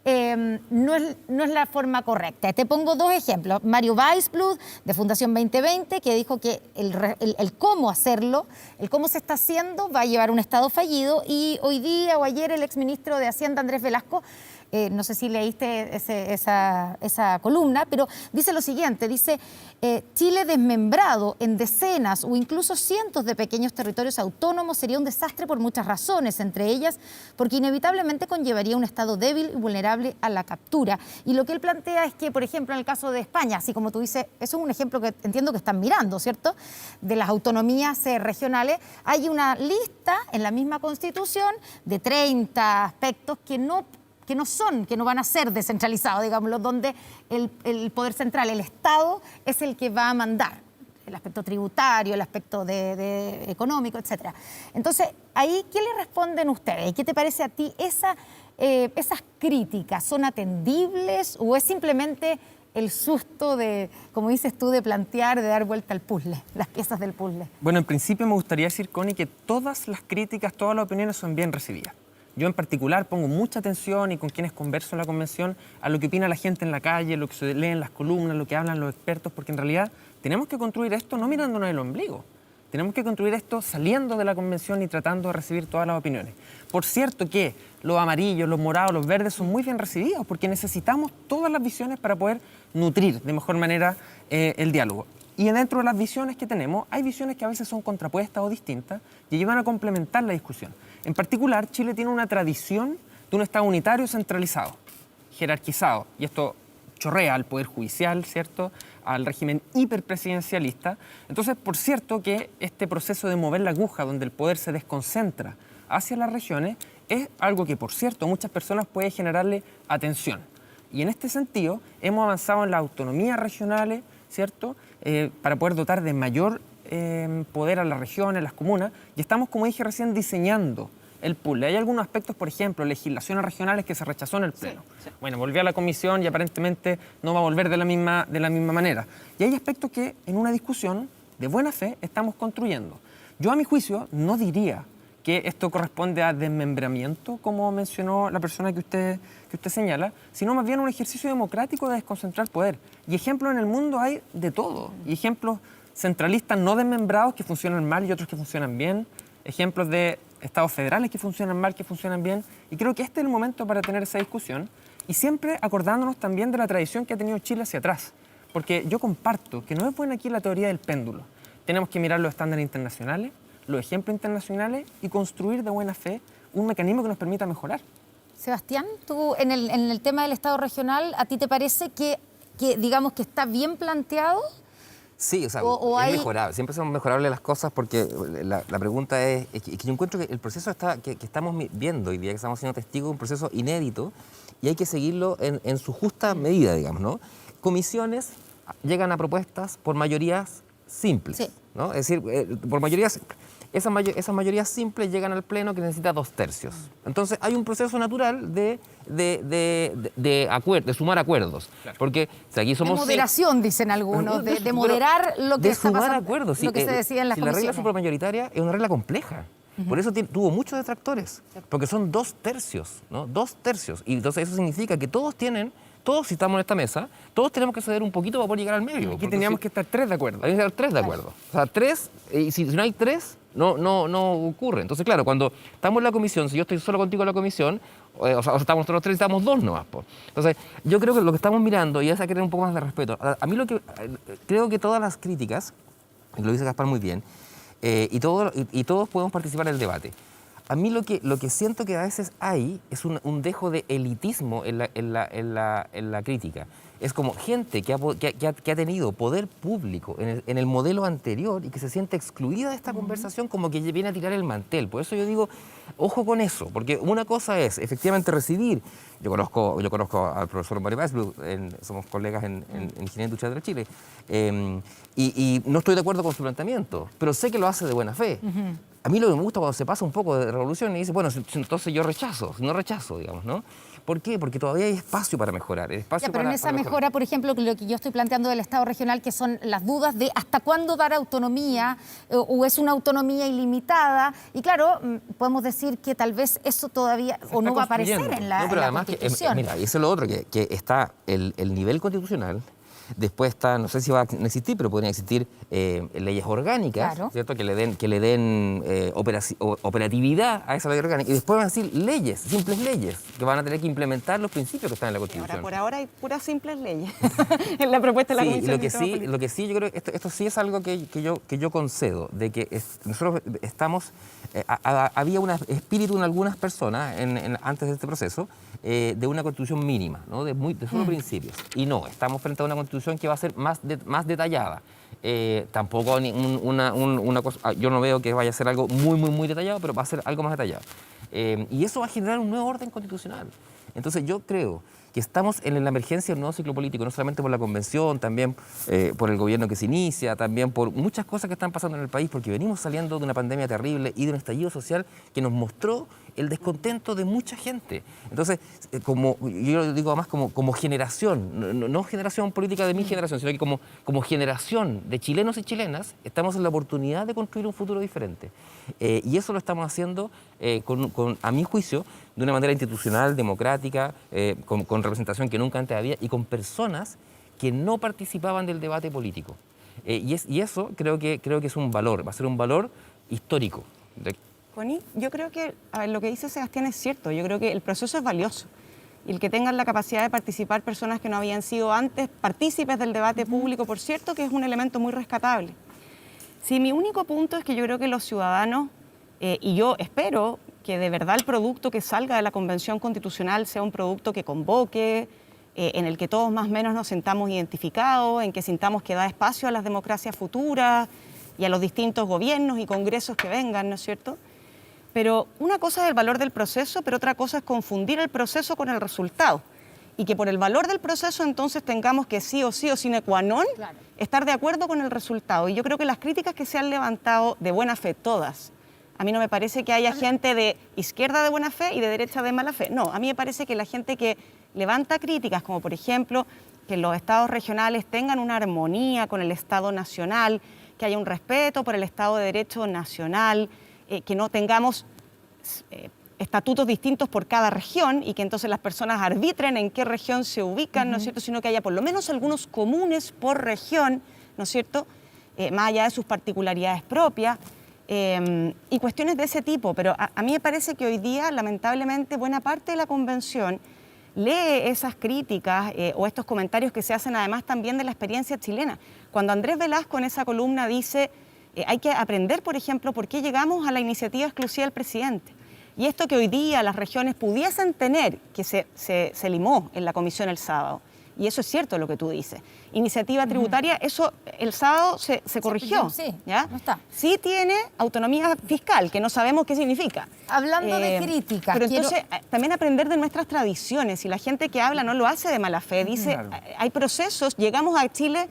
no es la forma correcta. Te pongo dos ejemplos. Mario Weissbluth, de Fundación 2020, que dijo que el cómo hacerlo, el cómo se está haciendo, va a llevar a un Estado fallido. Y hoy día o ayer el exministro de Hacienda, Andrés Velasco, no sé si leíste esa columna, pero dice lo siguiente, dice, Chile desmembrado en decenas o incluso cientos de pequeños territorios autónomos sería un desastre por muchas razones, entre ellas porque inevitablemente conllevaría un Estado débil y vulnerable a la captura. Y lo que él plantea es que, por ejemplo, en el caso de España, así como tú dices, eso es un ejemplo que entiendo que están mirando, ¿cierto?, de las autonomías regionales, hay una lista en la misma Constitución de 30 aspectos que no van a ser descentralizados, digámoslo, donde el poder central, el Estado, es el que va a mandar. El aspecto tributario, el aspecto de económico, etc. Entonces, ahí, ¿qué le responden ustedes? ¿Qué te parece a ti? ¿Esas críticas son atendibles o es simplemente el susto de, como dices tú, de plantear, de dar vuelta al puzzle, las piezas del puzzle? Bueno, en principio me gustaría decir, Connie, que todas las críticas, todas las opiniones son bien recibidas. Yo en particular pongo mucha atención y con quienes converso en la convención a lo que opina la gente en la calle, lo que se lee en las columnas, lo que hablan los expertos, porque en realidad tenemos que construir esto no mirándonos el ombligo. Tenemos que construir esto saliendo de la convención y tratando de recibir todas las opiniones. Por cierto que los amarillos, los morados, los verdes son muy bien recibidos porque necesitamos todas las visiones para poder nutrir de mejor manera el diálogo. Y dentro de las visiones que tenemos, hay visiones que a veces son contrapuestas o distintas y ayudan a complementar la discusión. En particular, Chile tiene una tradición de un Estado unitario centralizado, jerarquizado, y esto chorrea al Poder Judicial, ¿cierto?, al régimen hiperpresidencialista. Entonces, por cierto que este proceso de mover la aguja, donde el poder se desconcentra hacia las regiones, es algo que, por cierto, a muchas personas puede generarle atención. Y en este sentido, hemos avanzado en las autonomías regionales, ¿cierto?, para poder dotar de mayor poder a las regiones, a las comunas, y estamos, como dije recién, diseñando el puzzle. Hay algunos aspectos, por ejemplo, legislaciones regionales que se rechazó en el Pleno. Sí. Bueno, volvió a la comisión y aparentemente no va a volver de la misma manera. Y hay aspectos que en una discusión de buena fe estamos construyendo. Yo, a mi juicio, no diría que esto corresponde a desmembramiento, como mencionó la persona que usted señala, sino más bien un ejercicio democrático de desconcentrar poder. Y ejemplos en el mundo hay de todo. Y ejemplos centralistas no desmembrados que funcionan mal y otros que funcionan bien. Ejemplos de estados federales que funcionan mal, que funcionan bien. Y creo que este es el momento para tener esa discusión y siempre acordándonos también de la tradición que ha tenido Chile hacia atrás. Porque yo comparto que no es buena aquí la teoría del péndulo. Tenemos que mirar los estándares internacionales, los ejemplos internacionales y construir de buena fe un mecanismo que nos permita mejorar. Sebastián, tú en el tema del Estado regional, ¿a ti te parece que digamos que está bien planteado? Sí, o sea, es mejorable. Siempre son mejorables las cosas porque la pregunta es que yo encuentro que el proceso que estamos viendo hoy día, que estamos siendo testigos de un proceso inédito y hay que seguirlo en su justa medida, digamos, ¿no? Comisiones llegan a propuestas por mayorías simples, sí, ¿no? Es decir, por mayorías... esas mayorías simples llegan al Pleno que necesita 2/3. Entonces hay un proceso natural de sumar acuerdos. Claro. Porque si aquí somos... De moderación, dicen algunos, de moderar lo que está pasando, acuerdos. Lo que se decía en las comisiones. La regla supramayoritaria es una regla compleja. Por eso tuvo muchos detractores, porque son 2/3, ¿no? 2/3. Y entonces eso significa que todos, si estamos en esta mesa, todos tenemos que ceder un poquito para poder llegar al medio. Aquí teníamos que estar 3 de acuerdo. Hay que estar 3 de acuerdo. O sea, 3, y si no hay 3, no ocurre. Entonces, claro, cuando estamos en la comisión, si yo estoy solo contigo en la comisión, o sea, estamos nosotros 3 y estamos 2 nomás. Entonces, yo creo que lo que estamos mirando, y es a querer un poco más de respeto, a mí creo que todas las críticas, y lo dice Gaspar muy bien, y todos podemos participar en el debate. A mí lo que siento que a veces hay es un dejo de elitismo en la crítica. Es como gente que ha tenido poder público en el modelo anterior y que se siente excluida de esta conversación, como que viene a tirar el mantel. Por eso yo digo, ojo con eso, porque una cosa es efectivamente recibir. Yo conozco al profesor Mario Weissbluth, somos colegas en Ingeniería Industrial de Chile, y no estoy de acuerdo con su planteamiento, pero sé que lo hace de buena fe. A mí lo que me gusta cuando se pasa un poco de revolución y dice, bueno, entonces yo no rechazo, digamos, ¿no? ¿Por qué? Porque todavía hay espacio para mejorar. Pero en esa mejora, por ejemplo, lo que yo estoy planteando del Estado regional, que son las dudas de hasta cuándo dar autonomía, o es una autonomía ilimitada. Y claro, podemos decir que tal vez eso todavía o no va a aparecer en la Constitución. Mira, y eso es lo otro, que está el nivel constitucional. Después está, no sé si va a existir, pero podrían existir leyes orgánicas, claro, ¿cierto? Que le den operatividad a esa ley orgánica. Y después van a decir leyes, simples leyes, que van a tener que implementar los principios que están en la Constitución. Por ahora hay puras simples leyes en la propuesta de la Comisión. Lo que sí, yo creo que esto sí es algo que yo concedo, de que nosotros estamos... había un espíritu en algunas personas antes de este proceso de una constitución mínima, ¿no? de solo principios. Y no, estamos frente a una constitución que va a ser más detallada. Tampoco una cosa, yo no veo que vaya a ser algo muy detallado, pero va a ser algo más detallado. Y eso va a generar un nuevo orden constitucional. Entonces yo creo que estamos en la emergencia de un nuevo ciclo político, no solamente por la convención, también por el gobierno que se inicia, también por muchas cosas que están pasando en el país, porque venimos saliendo de una pandemia terrible y de un estallido social que nos mostró el descontento de mucha gente. Entonces, yo lo digo además como generación, no generación política de mi generación, sino que como generación de chilenos y chilenas, estamos en la oportunidad de construir un futuro diferente. Y eso lo estamos haciendo, a mi juicio, de una manera institucional, democrática, con representación que nunca antes había y con personas que no participaban del debate político. Y eso creo que es un valor, va a ser un valor histórico. Connie, yo creo que lo que dice Sebastián es cierto. Yo creo que el proceso es valioso. Y el que tengan la capacidad de participar personas que no habían sido antes partícipes del debate público, por cierto, que es un elemento muy rescatable. Sí, mi único punto es que yo creo que los ciudadanos, y yo espero que de verdad el producto que salga de la Convención Constitucional sea un producto que convoque, en el que todos más o menos nos sintamos identificados, en que sintamos que da espacio a las democracias futuras y a los distintos gobiernos y congresos que vengan, ¿no es cierto? Pero una cosa es el valor del proceso, pero otra cosa es confundir el proceso con el resultado. Y que por el valor del proceso entonces tengamos que sí o sine qua non estar de acuerdo con el resultado. Y yo creo que las críticas que se han levantado de buena fe, todas, a mí no me parece que haya gente de izquierda de buena fe y de derecha de mala fe. No, a mí me parece que la gente que levanta críticas, como por ejemplo que los estados regionales tengan una armonía con el Estado nacional, que haya un respeto por el Estado de Derecho nacional, que no tengamos estatutos distintos por cada región y que entonces las personas arbitren en qué región se ubican, ¿no es cierto?, sino que haya por lo menos algunos comunes por región, ¿no es cierto?, más allá de sus particularidades propias, y cuestiones de ese tipo. Pero a mí me parece que hoy día, lamentablemente, buena parte de la Convención lee esas críticas o estos comentarios que se hacen además también de la experiencia chilena. Cuando Andrés Velasco en esa columna dice hay que aprender, por ejemplo, por qué llegamos a la iniciativa exclusiva del presidente. Y esto que hoy día las regiones pudiesen tener, que se limó en la comisión el sábado. Y eso es cierto lo que tú dices. Iniciativa tributaria, eso el sábado se corrigió. Sí, ¿ya? No está. Sí tiene autonomía fiscal, que no sabemos qué significa. Hablando de críticas. Pero entonces también aprender de nuestras tradiciones. Y la gente que habla no lo hace de mala fe. Dice, hay procesos, llegamos a Chile,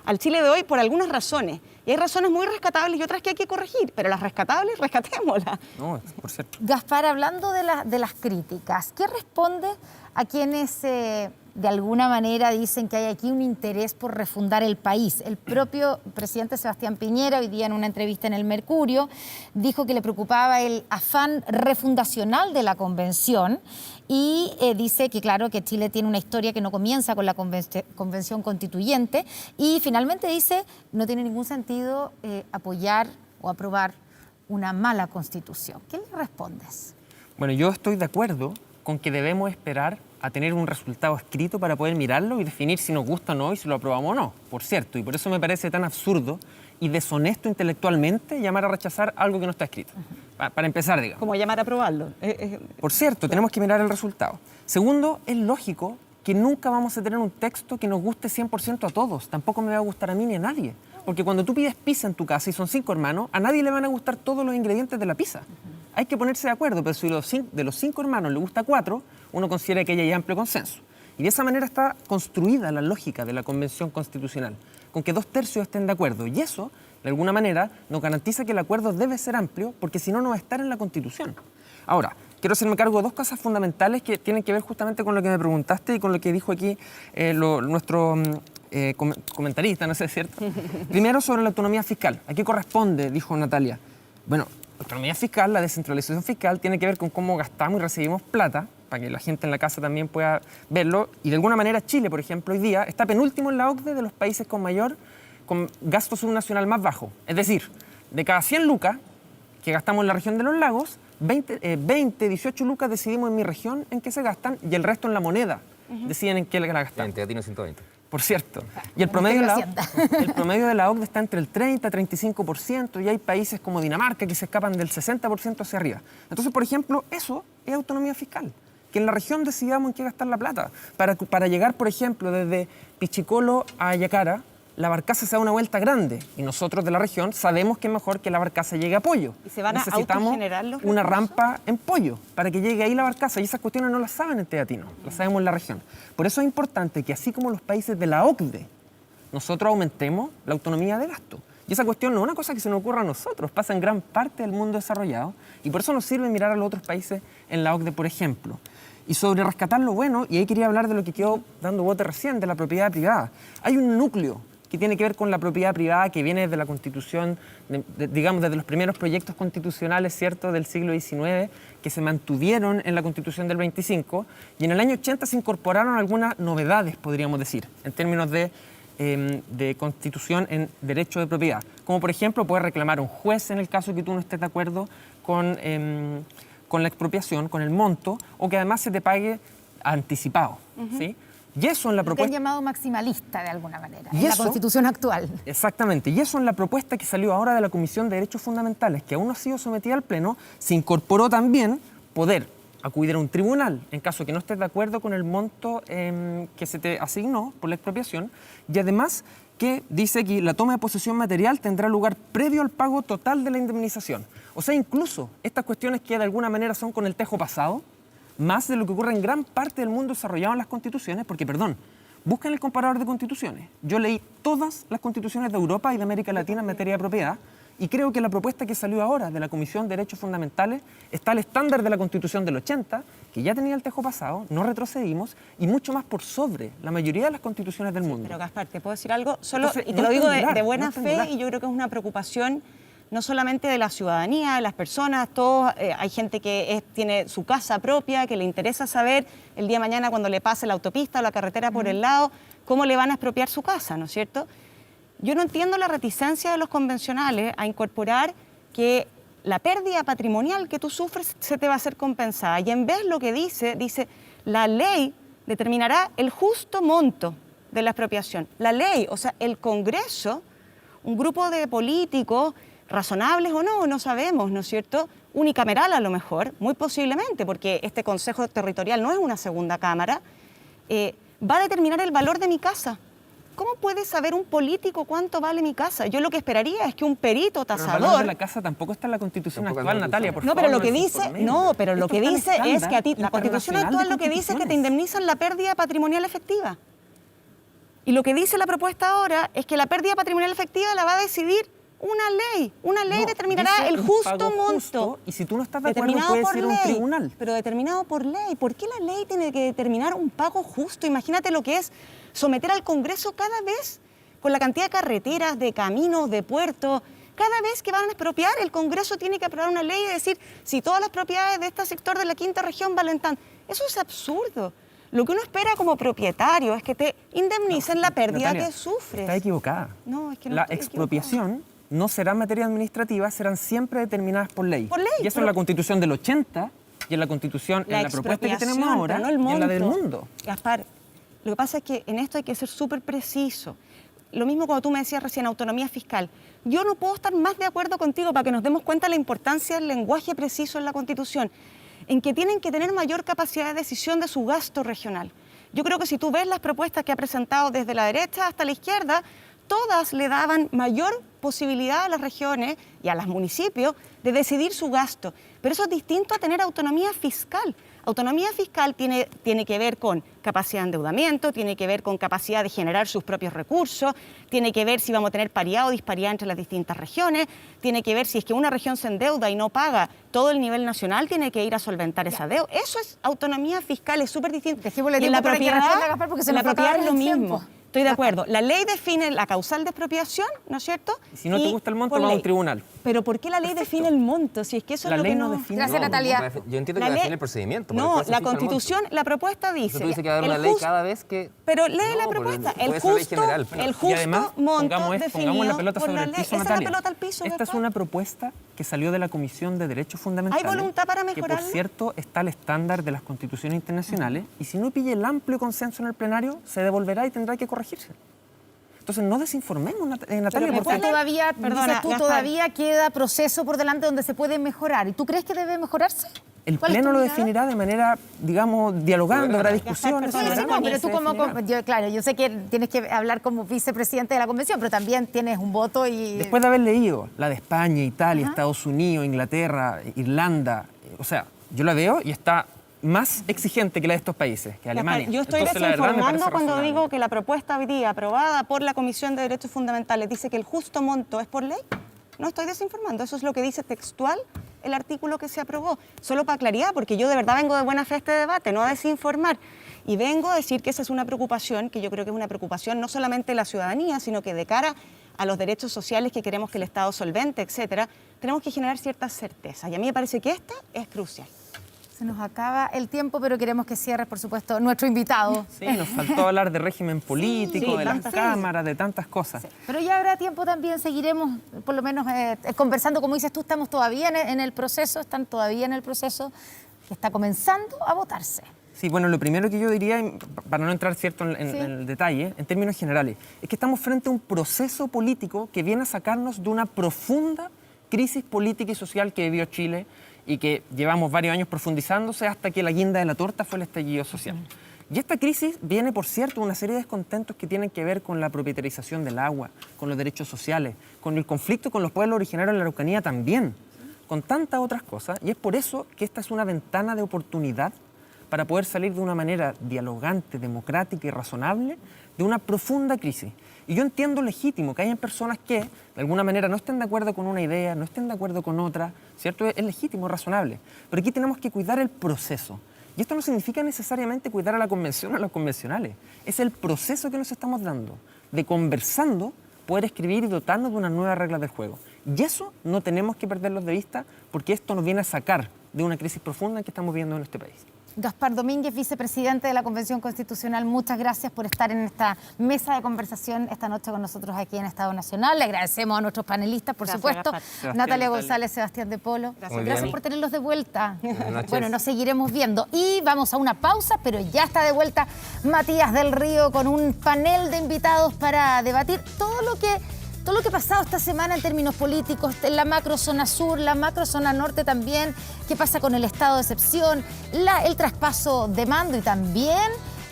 al Chile de hoy por algunas razones. Y Y hay razones muy rescatables y otras que hay que corregir, pero las rescatables, rescatémoslas. No, por cierto. Gaspar, hablando de las críticas, ¿qué responde a quienes de alguna manera dicen que hay aquí un interés por refundar el país? El propio presidente Sebastián Piñera, hoy día en una entrevista en El Mercurio, dijo que le preocupaba el afán refundacional de la convención y dice que, claro, que Chile tiene una historia que no comienza con la convención constituyente y finalmente dice no tiene ningún sentido apoyar o aprobar una mala constitución. ¿Qué le respondes? Bueno, yo estoy de acuerdo con que debemos esperar a tener un resultado escrito para poder mirarlo y definir si nos gusta o no y si lo aprobamos o no, por cierto. Y por eso me parece tan absurdo y deshonesto intelectualmente llamar a rechazar algo que no está escrito. Para empezar, digamos. Como llamar a aprobarlo. Por cierto, tenemos que mirar el resultado. Segundo, es lógico que nunca vamos a tener un texto que nos guste 100% a todos. Tampoco me va a gustar a mí ni a nadie. Porque cuando tú pides pizza en tu casa y son 5 hermanos, a nadie le van a gustar todos los ingredientes de la pizza. Hay que ponerse de acuerdo, pero si de los 5 hermanos le gusta 4, uno considera que hay amplio consenso. Y de esa manera está construida la lógica de la Convención Constitucional, con que 2/3 estén de acuerdo. Y eso, de alguna manera, nos garantiza que el acuerdo debe ser amplio, porque si no, no va a estar en la Constitución. Ahora, quiero hacerme cargo de 2 cosas fundamentales que tienen que ver justamente con lo que me preguntaste y con lo que dijo aquí nuestro comentarista, no sé, ¿cierto? Primero, sobre la autonomía fiscal. ¿A qué corresponde? Dijo Natalia. Bueno, la autonomía fiscal, la descentralización fiscal, tiene que ver con cómo gastamos y recibimos plata, para que la gente en la casa también pueda verlo. Y de alguna manera Chile, por ejemplo, hoy día está penúltimo en la OCDE de los países con gasto subnacional más bajo. Es decir, de cada 100 lucas que gastamos en la región de los lagos, 18 lucas decidimos en mi región en qué se gastan y el resto en la moneda deciden en qué la gastan. A ti no 120. Por cierto. Y el promedio de la OCDE está entre el 30 y 35% y hay países como Dinamarca que se escapan del 60% hacia arriba. Entonces, por ejemplo, eso es autonomía fiscal. Que en la región decidamos en qué gastar la plata. Para llegar, por ejemplo, desde Pichicolo a Yacara, la barcaza se da una vuelta grande y nosotros de la región sabemos que es mejor que la barcaza llegue a Pollo. ¿Y se van a autogenerar los recursos? Una rampa en Pollo para que llegue ahí la barcaza y esas cuestiones no las saben en Teatino, las sabemos en la región. Por eso es importante que así como los países de la OCDE, nosotros aumentemos la autonomía de gasto. Y esa cuestión no es una cosa que se nos ocurra a nosotros, pasa en gran parte del mundo desarrollado y por eso nos sirve mirar a los otros países en la OCDE, por ejemplo. Y sobre rescatar lo bueno, y ahí quería hablar de lo que quedó dando bote recién, de la propiedad privada. Hay un núcleo que tiene que ver con la propiedad privada que viene desde la Constitución, digamos, desde los primeros proyectos constitucionales, ¿cierto?, del siglo XIX, que se mantuvieron en la Constitución del 25, y en el año 80 se incorporaron algunas novedades, podríamos decir, en términos de constitución en derecho de propiedad. Como, por ejemplo, poder reclamar a un juez en el caso que tú no estés de acuerdo con la expropiación, con el monto, o que además se te pague anticipado, ¿sí? Y eso en la propuesta... que han llamado maximalista de alguna manera, en la Constitución actual. Exactamente, y eso en la propuesta que salió ahora de la Comisión de Derechos Fundamentales, que aún no ha sido sometida al Pleno, se incorporó también poder acudir a un tribunal en caso que no estés de acuerdo con el monto que se te asignó por la expropiación, y además que dice que la toma de posesión material tendrá lugar previo al pago total de la indemnización. O sea, incluso estas cuestiones que de alguna manera son con el tejo pasado, más de lo que ocurre en gran parte del mundo desarrollado en las constituciones, porque, perdón, busquen el comparador de constituciones. Yo leí todas las constituciones de Europa y de América Latina en materia de propiedad y creo que la propuesta que salió ahora de la Comisión de Derechos Fundamentales está al estándar de la Constitución del 80, que ya tenía el tejo pasado, no retrocedimos, y mucho más por sobre la mayoría de las constituciones del mundo. Pero, Gaspar, ¿te puedo decir algo? Entonces, y te lo digo de buena no fe, y yo creo que es una preocupación no solamente de la ciudadanía, de las personas, todos, hay gente que tiene su casa propia, que le interesa saber el día de mañana cuando le pase la autopista o la carretera por el lado, cómo le van a expropiar su casa, ¿no es cierto? Yo no entiendo la reticencia de los convencionales a incorporar que la pérdida patrimonial que tú sufres se te va a hacer compensada. Y en vez lo que dice, la ley determinará el justo monto de la expropiación. La ley, o sea, el Congreso, un grupo de políticos, razonables o no, no sabemos, ¿no es cierto? Unicameral a lo mejor, muy posiblemente, porque este Consejo Territorial no es una segunda cámara, va a determinar el valor de mi casa. ¿Cómo puede saber un político cuánto vale mi casa? Yo lo que esperaría es que un perito tasador... Pero el valor de la casa tampoco está en la Constitución actual, Natalia, por favor. No, pero lo que dice, lo que dice es que a ti, la Constitución actual lo que dice es que te indemnizan la pérdida patrimonial efectiva. Y lo que dice la propuesta ahora es que la pérdida patrimonial efectiva la va a decidir Una ley No, determinará dice el un justo pago monto. justo, y si tú no estás de acuerdo Determinado puedes por ir a un ley, tribunal. pero determinado por ley. ¿Por qué la ley tiene que determinar un pago justo? Imagínate lo que es someter al Congreso cada vez con la cantidad de carreteras, de caminos, de puertos. Cada vez que van a expropiar, el Congreso tiene que aprobar una ley y decir si todas las propiedades de este sector de la quinta región valen tanto. Eso es absurdo. Lo que uno espera como propietario es que te indemnicen la pérdida Natalia, que sufres. Está equivocada. No, es que no la estoy expropiación no será materia administrativa, serán siempre determinadas por ley. Por ley, Y eso pero- en la Constitución del 80 y en la Constitución, en la propuesta que tenemos expropiación, ahora, pero no el y en la del monto. mundo. Gaspar, lo que pasa es que en esto hay que ser súper preciso. Lo mismo cuando tú me decías recién, autonomía fiscal. Yo no puedo estar más de acuerdo contigo para que nos demos cuenta de la importancia del lenguaje preciso en la Constitución, en que tienen que tener mayor capacidad de decisión de su gasto regional. Yo creo que si tú ves las propuestas que ha presentado desde la derecha hasta la izquierda, todas le daban mayor posibilidad a las regiones y a los municipios de decidir su gasto. Pero eso es distinto a tener autonomía fiscal. Autonomía fiscal tiene que ver con capacidad de endeudamiento, tiene que ver con capacidad de generar sus propios recursos, tiene que ver si vamos a tener paridad o disparidad entre las distintas regiones, tiene que ver si es que una región se endeuda y no paga, todo el nivel nacional tiene que ir a solventar esa deuda. Eso es autonomía fiscal, es súper distinto. Dejémosle Y en la tiempo para que propiedad, responda, Gaspar, porque se en la nos va a propiedad acabar es lo el mismo. tiempo. Estoy de acuerdo. La ley define la causal de expropiación, ¿no es cierto? Y si no te gusta el monto, por va a un ley. tribunal. Pero ¿por qué la ley define el monto? Si es que eso La es lo ley que no define. Gracias, Natalia. Yo entiendo La que ley- define el procedimiento. pero No, después se la fija el monto. Constitución, la propuesta dice... Entonces tú dices que va a haber el una ley justo- cada vez que... Pero lee No, la pero propuesta. puede El ser ley justo, general. el Y justo además, monto pongamos definido la pelota por sobre la el ley. piso, Esa es la Natalia. pelota al piso, Esta es Gaspar. una propuesta que salió de la Comisión de Derechos Fundamentales. ¿Hay voluntad para Que, mejorarla? por cierto, está al estándar de las constituciones internacionales y si no pilla el amplio consenso en el plenario, se devolverá y tendrá que corregirse. Entonces, no desinformemos, Natalia, Pero porque Porque todavía, Perdona, dices tú, Gaspar. todavía queda proceso por delante donde se puede mejorar. ¿Y tú crees que debe mejorarse? el ¿Cuál es tu Pleno lo mirada? definirá de manera, digamos, dialogando, habrá Gaspar, discusiones. perdona, Sí, se sí, verá no, pero y tú se como, definirá. claro, yo sé que tienes que hablar como vicepresidente de la convención, pero también tienes un voto y... Después de haber leído la de España, Italia, Ajá. Estados Unidos, Inglaterra, Irlanda, o sea, yo la veo y está más exigente que la de estos países, que Alemania. Yo estoy Entonces, la verdad, me desinformando parece cuando razonable. digo que la propuesta hoy día aprobada por la Comisión de Derechos Fundamentales dice que el justo monto es por ley. No estoy desinformando, eso es lo que dice textual el artículo que se aprobó. Solo para claridad, porque yo de verdad vengo de buena fe a este debate, no a desinformar. Y vengo a decir que esa es una preocupación, que yo creo que es una preocupación no solamente de la ciudadanía, sino que de cara a los derechos sociales que queremos que el Estado solvente, etcétera, tenemos que generar ciertas certezas. Y a mí me parece que esta es crucial. Se nos acaba el tiempo, pero queremos que cierres, por supuesto, nuestro invitado. Sí, nos faltó hablar de régimen político, sí, de las tantas- cámaras, de tantas cosas. Pero ya habrá tiempo también, seguiremos por lo menos conversando, como dices tú, estamos todavía en el proceso, están todavía en el proceso que está comenzando a votarse. Sí, bueno, lo primero que yo diría, para no entrar cierto en Sí. el detalle, en términos generales, es que estamos frente a un proceso político que viene a sacarnos de una profunda crisis política y social que vivió Chile y que llevamos varios años profundizándose hasta que la guinda de la torta fue el estallido social. Y esta crisis viene, por cierto, de una serie de descontentos que tienen que ver con la propietarización del agua, con los derechos sociales, con el conflicto con los pueblos originarios de la Araucanía también, con tantas otras cosas. Y es por eso que esta es una ventana de oportunidad para poder salir de una manera dialogante, democrática y razonable de una profunda crisis. Y yo entiendo legítimo que hayan personas que, de alguna manera, no estén de acuerdo con una idea, no estén de acuerdo con otra, ¿cierto? Es legítimo, es razonable. Pero aquí tenemos que cuidar el proceso. Y esto no significa necesariamente cuidar a la convención o a los convencionales. Es el proceso que nos estamos dando, de conversando, poder escribir y dotarnos de unas nuevas reglas del juego. Y eso no tenemos que perderlos de vista porque esto nos viene a sacar de una crisis profunda que estamos viendo en este país. Gaspar Domínguez, vicepresidente de la Convención Constitucional, muchas gracias por estar en esta mesa de conversación esta noche con nosotros aquí en Estado Nacional. Le agradecemos a nuestros panelistas, por Gracias, supuesto, Gaspar. Sebastián, Natalia Natalia. González, Sebastián de Polo. Gracias. Gracias por tenerlos de vuelta. Buenas noches. Bueno, nos seguiremos viendo. Y vamos a una pausa, pero ya está de vuelta Matías del Río con un panel de invitados para debatir todo lo que ha pasado esta semana en términos políticos, en la macrozona sur, la macrozona norte también, qué pasa con el estado de excepción, el traspaso de mando y también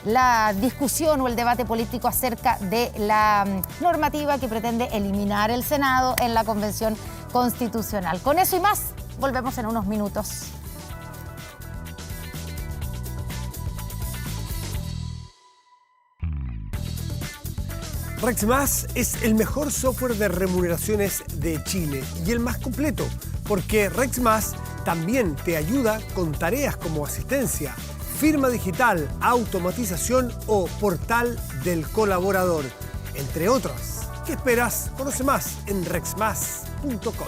la discusión o el debate político acerca de la normativa que pretende eliminar el Senado en la Convención Constitucional. Con eso y más, volvemos en unos minutos. RexMás es el mejor software de remuneraciones de Chile y el más completo, porque RexMás también te ayuda con tareas como asistencia, firma digital, automatización o portal del colaborador, entre otras. ¿Qué esperas? Conoce más en rexmas.com.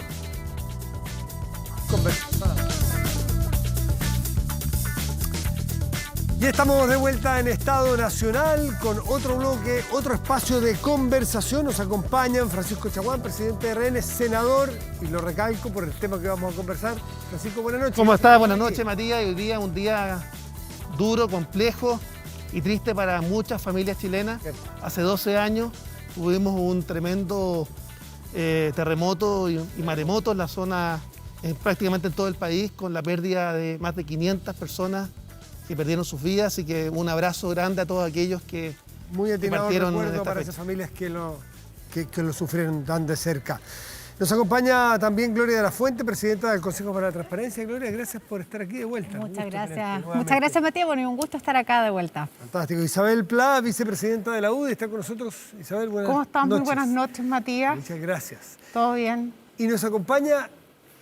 Y estamos de vuelta en Estado Nacional con otro bloque, otro espacio de conversación. Nos acompañan Francisco Chaguán, presidente de RN, senador, y lo recalco por el tema que vamos a conversar. Francisco, buenas noches. ¿Cómo estás? Buenas noches, Matías. Hoy día un día duro, complejo y triste para muchas familias chilenas. Hace 12 años tuvimos un tremendo terremoto y maremoto en la zona, prácticamente en todo el país, con la pérdida de más de 500 personas que perdieron sus vidas, así que un abrazo grande a todos aquellos que muy atinado partieron en recuerdo esta para fecha. esas familias que lo sufrieron tan de cerca. Nos acompaña también Gloria de la Fuente, presidenta del Consejo para la Transparencia. Gloria, gracias por estar aquí de vuelta. Muchas gracias, Matías. Bueno, y un gusto estar acá de vuelta. Fantástico. Isabel Pla, vicepresidenta de la UDI, está con nosotros. Isabel, buenas noches. ¿Cómo estás? Muy buenas noches, Matías. Muchas gracias. ¿Todo bien? Y nos acompaña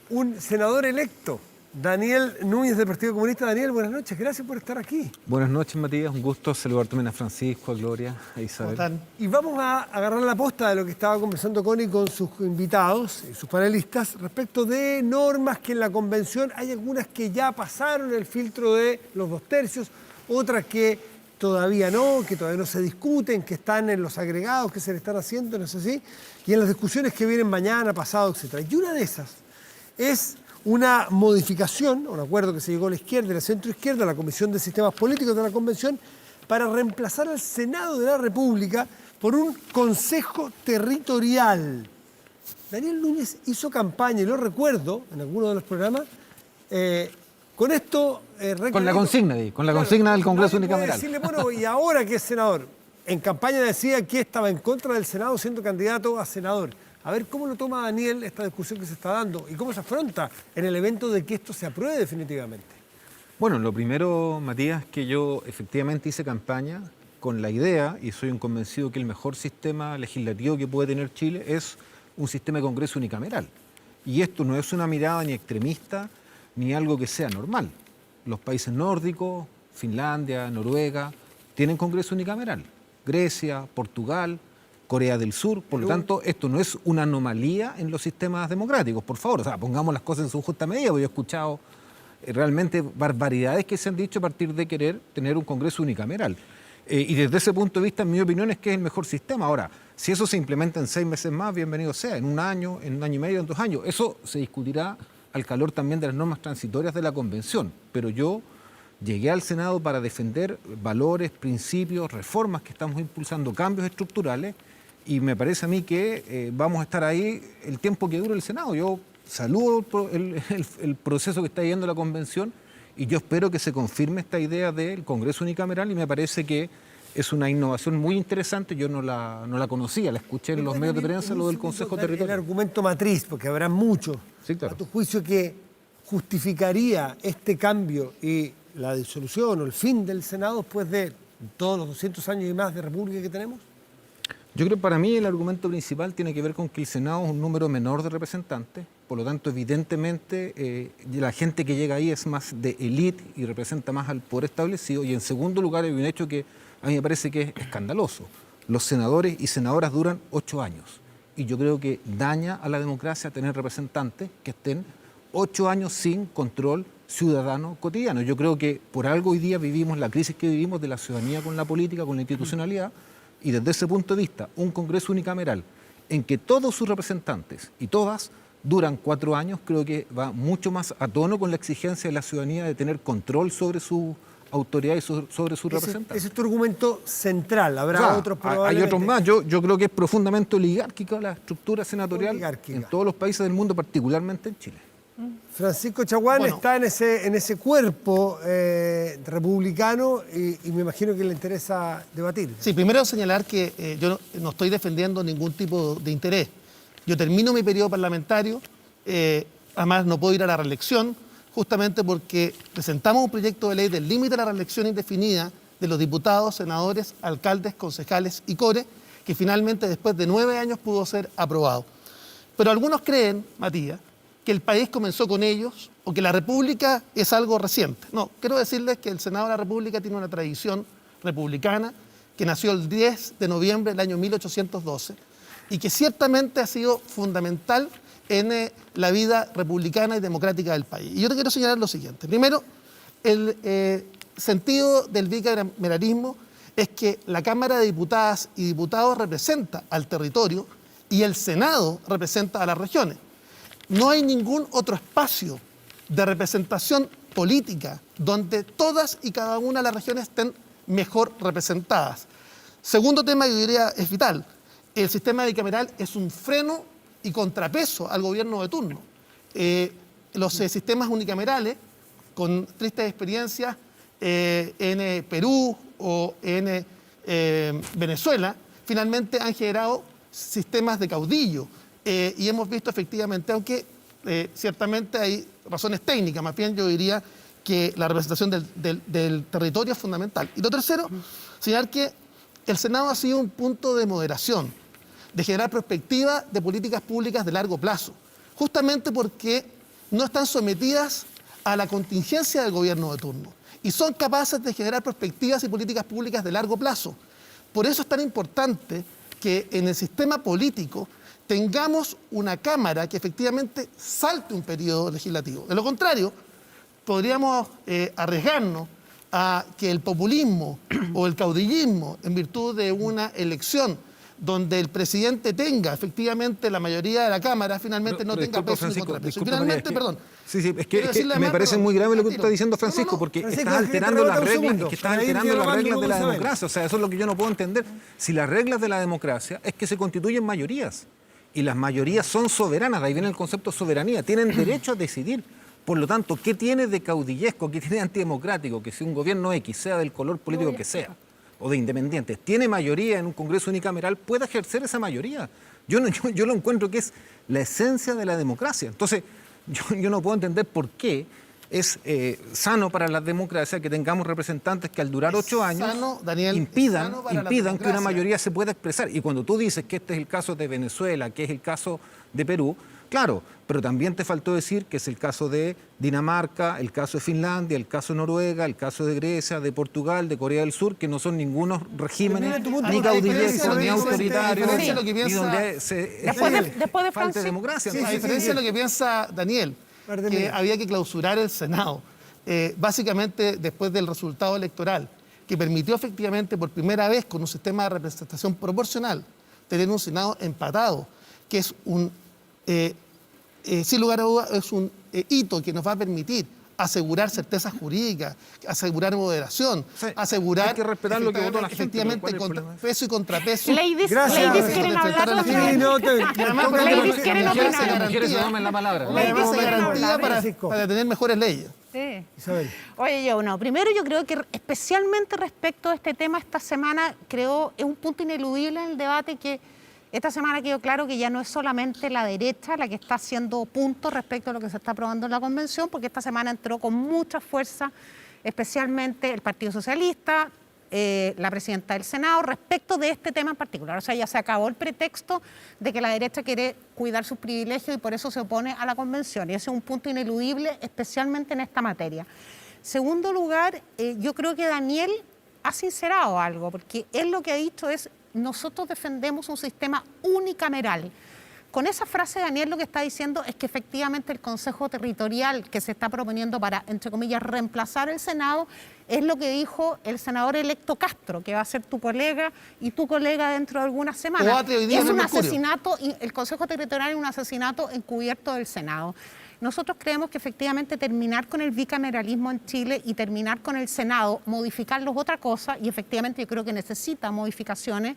un senador electo, Daniel Núñez del Partido Comunista. Daniel, buenas noches, gracias por estar aquí. Buenas noches, Matías, un gusto saludar también a Francisco, a Gloria, a ¿Cómo Isabel. están? Y vamos a agarrar la posta de lo que estaba conversando Connie con sus invitados y sus panelistas respecto de normas que en la convención hay algunas que ya pasaron el filtro de los 2/3, otras que todavía no se discuten, que están en los agregados que se le están haciendo, no es así, y en las discusiones que vienen mañana, pasado, etc. Y una de esas es una modificación, un acuerdo que se llegó a la izquierda y a la centroizquierda, a la Comisión de Sistemas Políticos de la Convención, para reemplazar al Senado de la República por un Consejo Territorial. Daniel Núñez hizo campaña, y lo recuerdo en alguno de los programas, con esto... Con la consigna del Congreso Unicameral. Decirle, bueno, y ahora que es senador, en campaña decía que estaba en contra del Senado siendo candidato a senador. A ver cómo lo toma Daniel esta discusión que se está dando y cómo se afronta en el evento de que esto se apruebe definitivamente. Bueno, lo primero, Matías, que yo efectivamente hice campaña con la idea, y soy un convencido que el mejor sistema legislativo que puede tener Chile es un sistema de Congreso unicameral. Y esto no es una mirada ni extremista ni algo que sea normal. Los países nórdicos, Finlandia, Noruega, tienen Congreso unicameral. Grecia, Portugal, Corea del Sur, por lo tanto, esto no es una anomalía en los sistemas democráticos, por favor, o sea, pongamos las cosas en su justa medida, porque yo he escuchado realmente barbaridades que se han dicho a partir de querer tener un Congreso unicameral. Y desde ese punto de vista, en mi opinión, es que es el mejor sistema. Ahora, si eso se implementa en 6 meses más, bienvenido sea, en un año y medio, en 2 años, eso se discutirá al calor también de las normas transitorias de la Convención, pero yo llegué al Senado para defender valores, principios, reformas que estamos impulsando, cambios estructurales. Y me parece a mí que vamos a estar ahí el tiempo que dure el Senado. Yo saludo el proceso que está yendo la Convención y yo espero que se confirme esta idea del Congreso unicameral y me parece que es una innovación muy interesante. Yo no la conocía, la escuché en los medios de prensa, lo del Consejo Territorial. El argumento matriz, porque habrá mucho, sí, claro, a tu juicio, que justificaría este cambio y la disolución o el fin del Senado después de todos los 200 años y más de república que tenemos. Yo creo que para mí el argumento principal tiene que ver con que el Senado es un número menor de representantes, por lo tanto, evidentemente, la gente que llega ahí es más de élite y representa más al poder establecido. Y en segundo lugar, hay un hecho que a mí me parece que es escandaloso. Los senadores y senadoras duran 8 años. Y yo creo que daña a la democracia tener representantes que estén 8 años sin control ciudadano cotidiano. Yo creo que por algo hoy día vivimos la crisis que vivimos de la ciudadanía con la política, con la institucionalidad. Y desde ese punto de vista, un Congreso unicameral en que todos sus representantes y todas duran 4 años, creo que va mucho más a tono con la exigencia de la ciudadanía de tener control sobre su autoridad y sobre sus representantes. Ese es tu argumento central, habrá otros probablemente. Hay otros más, yo creo que es profundamente oligárquica la estructura senatorial en todos los países del mundo, particularmente en Chile. Francisco Chaguán está en ese cuerpo republicano y me imagino que le interesa debatir. Sí, primero señalar que yo no estoy defendiendo ningún tipo de interés. Yo termino mi periodo parlamentario, además no puedo ir a la reelección, justamente porque presentamos un proyecto de ley del límite a la reelección indefinida de los diputados, senadores, alcaldes, concejales y core, que finalmente después de 9 años pudo ser aprobado. Pero algunos creen, Matías, que el país comenzó con ellos o que la República es algo reciente. No, quiero decirles que el Senado de la República tiene una tradición republicana que nació el 10 de noviembre del año 1812 y que ciertamente ha sido fundamental en la vida republicana y democrática del país. Y yo te quiero señalar lo siguiente. Primero, el sentido del bicameralismo es que la Cámara de Diputadas y Diputados representa al territorio y el Senado representa a las regiones. No hay ningún otro espacio de representación política donde todas y cada una de las regiones estén mejor representadas. Segundo tema que yo diría es vital. El sistema bicameral es un freno y contrapeso al gobierno de turno. Los sistemas unicamerales, con tristes experiencias en Perú o en Venezuela, finalmente han generado sistemas de caudillo. Y hemos visto efectivamente, aunque ciertamente hay razones técnicas, más bien yo diría que la representación del territorio es fundamental. Y lo tercero, señalar que el Senado ha sido un punto de moderación, de generar perspectiva de políticas públicas de largo plazo, justamente porque no están sometidas a la contingencia del gobierno de turno y son capaces de generar perspectivas y políticas públicas de largo plazo. Por eso es tan importante que en el sistema político tengamos una Cámara que efectivamente salte un periodo legislativo. De lo contrario, podríamos arriesgarnos a que el populismo o el caudillismo, en virtud de una elección donde el presidente tenga efectivamente la mayoría de la Cámara, finalmente no tenga peso ni contrapeso. Y finalmente, perdón. Sí, es que me parece muy grave lo que tú estás diciendo, Francisco, porque estás alterando las reglas, de la democracia. O sea, eso es lo que yo no puedo entender. Si las reglas de la democracia es que se constituyen mayorías, y las mayorías son soberanas, de ahí viene el concepto de soberanía, tienen derecho a decidir. Por lo tanto, ¿qué tiene de caudillesco, qué tiene de antidemocrático que si un gobierno X, sea del color político que sea, o de independientes, tiene mayoría en un Congreso unicameral, pueda ejercer esa mayoría? Yo lo encuentro que es la esencia de la democracia. Entonces, yo no puedo entender por qué es sano para la democracia que tengamos representantes que al durar 8 años impidan que una mayoría se pueda expresar. Y cuando tú dices que este es el caso de Venezuela, que es el caso de Perú, claro, pero también te faltó decir que es el caso de Dinamarca, el caso de Finlandia, el caso de Noruega, el caso de Grecia, de Portugal, de Corea del Sur, que no son ningunos regímenes ni caudillescos, ni autoritarios, ni donde después falta democracia. A diferencia de lo que piensa Daniel, que había que clausurar el Senado, básicamente después del resultado electoral, que permitió efectivamente por primera vez con un sistema de representación proporcional tener un Senado empatado, que es un, sin lugar a dudas, es un hito que nos va a permitir asegurar certezas jurídicas, asegurar moderación, asegurar hay que respetar lo que votó la gente, efectivamente peso y contrapeso. Ladies quieren hablar. Ladies quieren opinar. Garantía para tener mejores leyes. Sí. Isabel. Oye, primero yo creo que especialmente respecto a este tema esta semana, creo es un punto ineludible en el debate que esta semana quedó claro que ya no es solamente la derecha la que está haciendo puntos respecto a lo que se está aprobando en la convención, porque esta semana entró con mucha fuerza, especialmente el Partido Socialista, la presidenta del Senado, respecto de este tema en particular. O sea, ya se acabó el pretexto de que la derecha quiere cuidar sus privilegios y por eso se opone a la convención. Y ese es un punto ineludible, especialmente en esta materia. Segundo lugar, yo creo que Daniel ha sincerado algo, porque él lo que ha dicho es: nosotros defendemos un sistema unicameral. Con esa frase, Daniel lo que está diciendo es que efectivamente el Consejo Territorial que se está proponiendo para, entre comillas, reemplazar el Senado, es lo que dijo el senador electo Castro, que va a ser tu colega y tu colega dentro de algunas semanas. Es un asesinato, el Consejo Territorial es un asesinato encubierto del Senado. Nosotros creemos que efectivamente terminar con el bicameralismo en Chile y terminar con el Senado, modificarlo es otra cosa, y efectivamente yo creo que necesita modificaciones,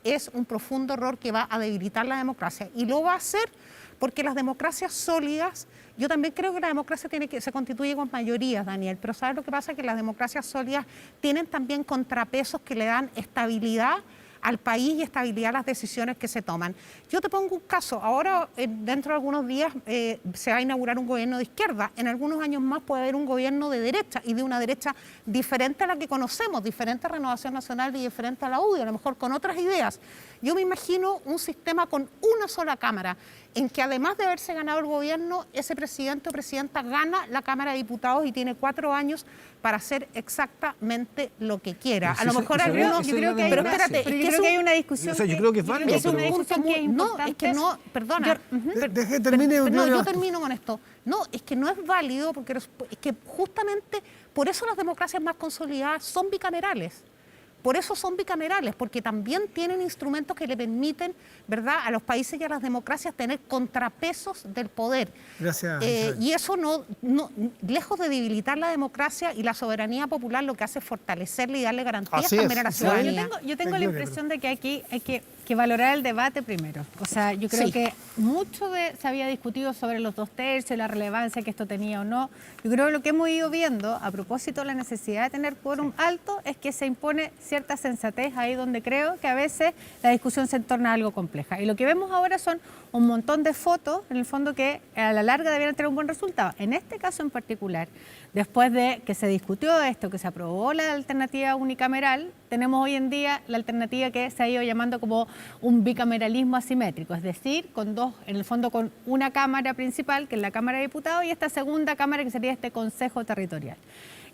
es un profundo error que va a debilitar la democracia. Y lo va a hacer porque las democracias sólidas, yo también creo que la democracia se constituye con mayorías, Daniel, pero ¿sabes lo que pasa? Que las democracias sólidas tienen también contrapesos que le dan estabilidad al país y estabilidad a las decisiones que se toman. Yo te pongo un caso. Ahora, dentro de algunos días, se va a inaugurar un gobierno de izquierda. En algunos años más puede haber un gobierno de derecha, y de una derecha diferente a la que conocemos, diferente a Renovación Nacional y diferente a la UDI, a lo mejor con otras ideas. yo me imagino un sistema con una sola Cámara, en que además de haberse ganado el gobierno, ese presidente o presidenta gana la Cámara de Diputados y tiene 4 años para hacer exactamente lo que quiera. A lo mejor algunos... Yo creo que hay una discusión. O sea, yo creo que es válido. Es una discusión que es importante. No, es que no, perdona. Yo termino con esto. No, es que no es válido porque es que justamente por eso las democracias más consolidadas son bicamerales. Por eso son bicamerales, porque también tienen instrumentos que le permiten, ¿verdad?, a los países y a las democracias tener contrapesos del poder. Gracias. Y eso lejos de debilitar la democracia y la soberanía popular, lo que hace es fortalecerle y darle garantías también a la ciudadanía. Yo tengo la impresión de que aquí hay que valorar el debate primero. O sea, yo creo que mucho se había discutido sobre los 2 tercios, la relevancia que esto tenía o no. Yo creo que lo que hemos ido viendo, a propósito de la necesidad de tener quórum alto, es que se impone cierta sensatez ahí donde creo que a veces la discusión se torna algo compleja. Y lo que vemos ahora son un montón de fotos, en el fondo, que a la larga debieran tener un buen resultado. En este caso en particular, después de que se discutió esto, que se aprobó la alternativa unicameral, tenemos hoy en día la alternativa que se ha ido llamando como un bicameralismo asimétrico, es decir, con 2, en el fondo con una Cámara principal, que es la Cámara de Diputados, y esta segunda Cámara, que sería este Consejo Territorial.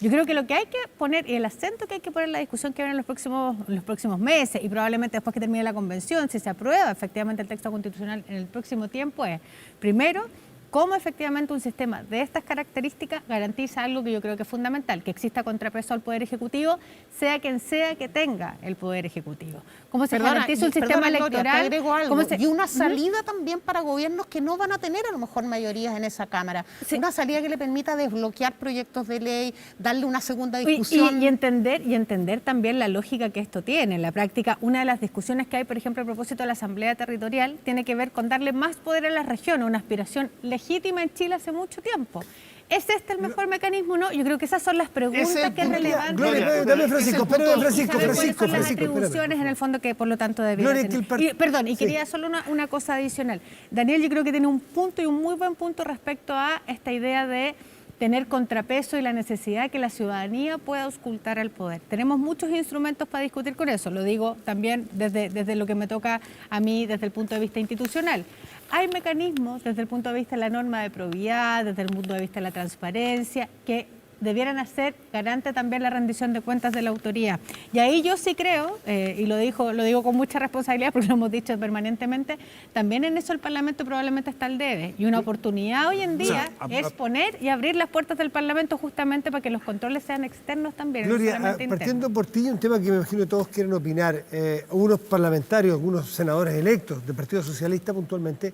Yo creo que lo que hay que poner, y el acento que hay que poner en la discusión que viene en los próximos meses, y probablemente después que termine la convención, si se aprueba efectivamente el texto constitucional en el próximo tiempo, es, primero, cómo efectivamente un sistema de estas características garantiza algo que yo creo que es fundamental, que exista contrapeso al Poder Ejecutivo, sea quien sea que tenga el Poder Ejecutivo. ¿Cómo se garantiza un sistema electoral? Te agrego algo. Y una salida también para gobiernos que no van a tener a lo mejor mayorías en esa Cámara. Sí. Una salida que le permita desbloquear proyectos de ley, darle una segunda discusión. Y entender también la lógica que esto tiene. En la práctica, una de las discusiones que hay, por ejemplo, a propósito de la Asamblea Territorial, tiene que ver con darle más poder a las regiones, una aspiración legítima en Chile hace mucho tiempo. ¿Es este el mejor mecanismo? No, yo creo que esas son las preguntas que es relevante. Gloria, dame Francisco, Francisco. Son las atribuciones en el fondo que por lo tanto deberían tener. Quería solo una cosa adicional. Daniel, yo creo que tiene un punto y un muy buen punto respecto a esta idea de tener contrapeso y la necesidad de que la ciudadanía pueda auscultar al poder. Tenemos muchos instrumentos para discutir con eso, lo digo también desde lo que me toca a mí desde el punto de vista institucional. Hay mecanismos desde el punto de vista de la norma de probidad, desde el punto de vista de la transparencia, que debieran hacer garante también la rendición de cuentas de la autoridad. Y ahí yo sí creo, y lo digo con mucha responsabilidad porque lo hemos dicho permanentemente, también en eso el Parlamento probablemente está al debe. Y una oportunidad hoy en día es poner y abrir las puertas del Parlamento justamente para que los controles sean externos también. Gloria, partiendo por ti, un tema que me imagino todos quieren opinar. Algunos parlamentarios, algunos senadores electos del Partido Socialista puntualmente,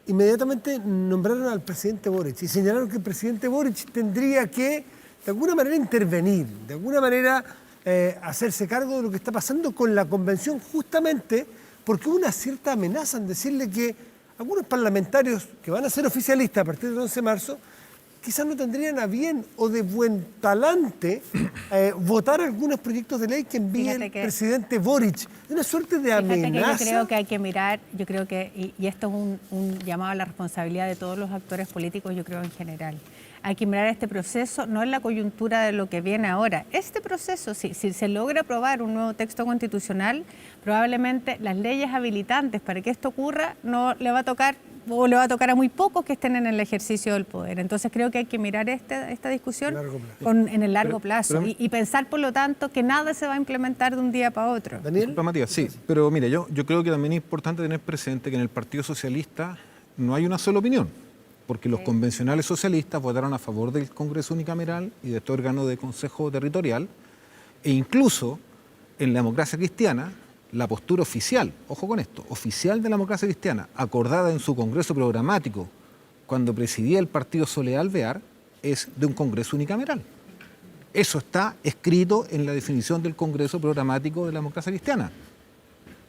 inmediatamente nombraron al presidente Boric y señalaron que el presidente Boric tendría que, de alguna manera, intervenir, de alguna manera hacerse cargo de lo que está pasando con la convención, justamente porque hubo una cierta amenaza en decirle que algunos parlamentarios que van a ser oficialistas a partir del 11 de marzo quizás no tendrían a bien o de buen talante votar algunos proyectos de ley que envíe el presidente Boric. Una suerte de amenaza. Que yo creo que hay que mirar, yo creo que, y esto es un llamado a la responsabilidad de todos los actores políticos, yo creo en general. Hay que mirar este proceso, no en la coyuntura de lo que viene ahora. Este proceso, si se logra aprobar un nuevo texto constitucional, probablemente las leyes habilitantes para que esto ocurra no le va a tocar o le va a tocar a muy pocos que estén en el ejercicio del poder. Entonces creo que hay que mirar esta discusión en el largo plazo y pensar, por lo tanto, que nada se va a implementar de un día para otro. ¿Daniel? Disculpa, Matías, sí, pero mira, yo creo que también es importante tener presente que en el Partido Socialista no hay una sola opinión, porque los convencionales socialistas votaron a favor del Congreso unicameral y de este órgano de Consejo Territorial, e incluso en la democracia cristiana, la postura oficial, ojo con esto, oficial de la democracia cristiana, acordada en su congreso programático cuando presidía el partido Soledad Alvear, es de un congreso unicameral. Eso está escrito en la definición del congreso programático de la democracia cristiana.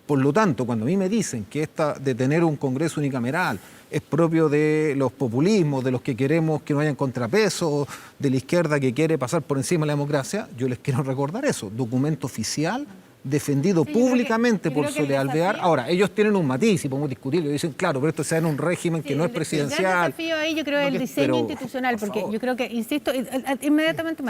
Por lo tanto, cuando a mí me dicen que esta de tener un congreso unicameral es propio de los populismos, de los que queremos que no haya contrapeso, de la izquierda que quiere pasar por encima de la democracia, yo les quiero recordar eso, documento oficial defendido públicamente por Soledad Alvear. Ahora, ellos tienen un matiz y podemos discutirlo, y dicen, claro, pero esto se da en un régimen que no es presidencial. El desafío ahí yo creo es el diseño institucional, porque yo creo que, insisto, inmediatamente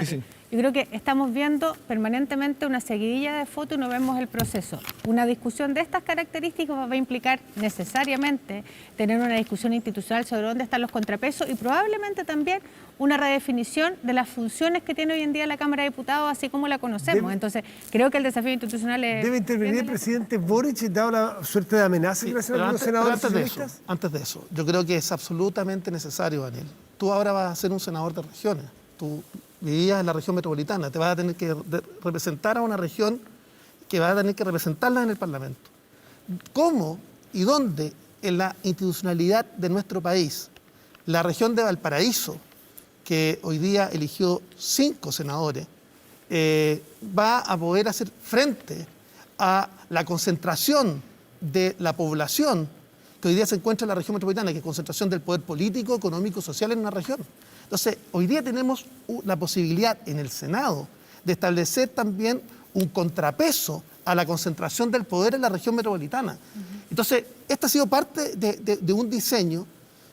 Yo creo que estamos viendo permanentemente una seguidilla de fotos y no vemos el proceso. Una discusión de estas características va a implicar necesariamente tener una discusión institucional sobre dónde están los contrapesos y probablemente también una redefinición de las funciones que tiene hoy en día la Cámara de Diputados, así como la conocemos. Entonces, creo que el desafío institucional es... ¿Debe intervenir el presidente Boric, dado la suerte de amenaza que hacen algunos senadores socialistas? Antes de eso, yo creo que es absolutamente necesario, Daniel. Tú ahora vas a ser un senador de regiones. Tú vivías en la región metropolitana, te vas a tener que representar a una región que vas a tener que representarla en el Parlamento. ¿Cómo y dónde en la institucionalidad de nuestro país la región de Valparaíso, que hoy día eligió 5 senadores, va a poder hacer frente a la concentración de la población que hoy día se encuentra en la región metropolitana, que es concentración del poder político, económico, social en una región? Entonces, hoy día tenemos la posibilidad en el Senado de establecer también un contrapeso a la concentración del poder en la región metropolitana. Entonces, esta ha sido parte de un diseño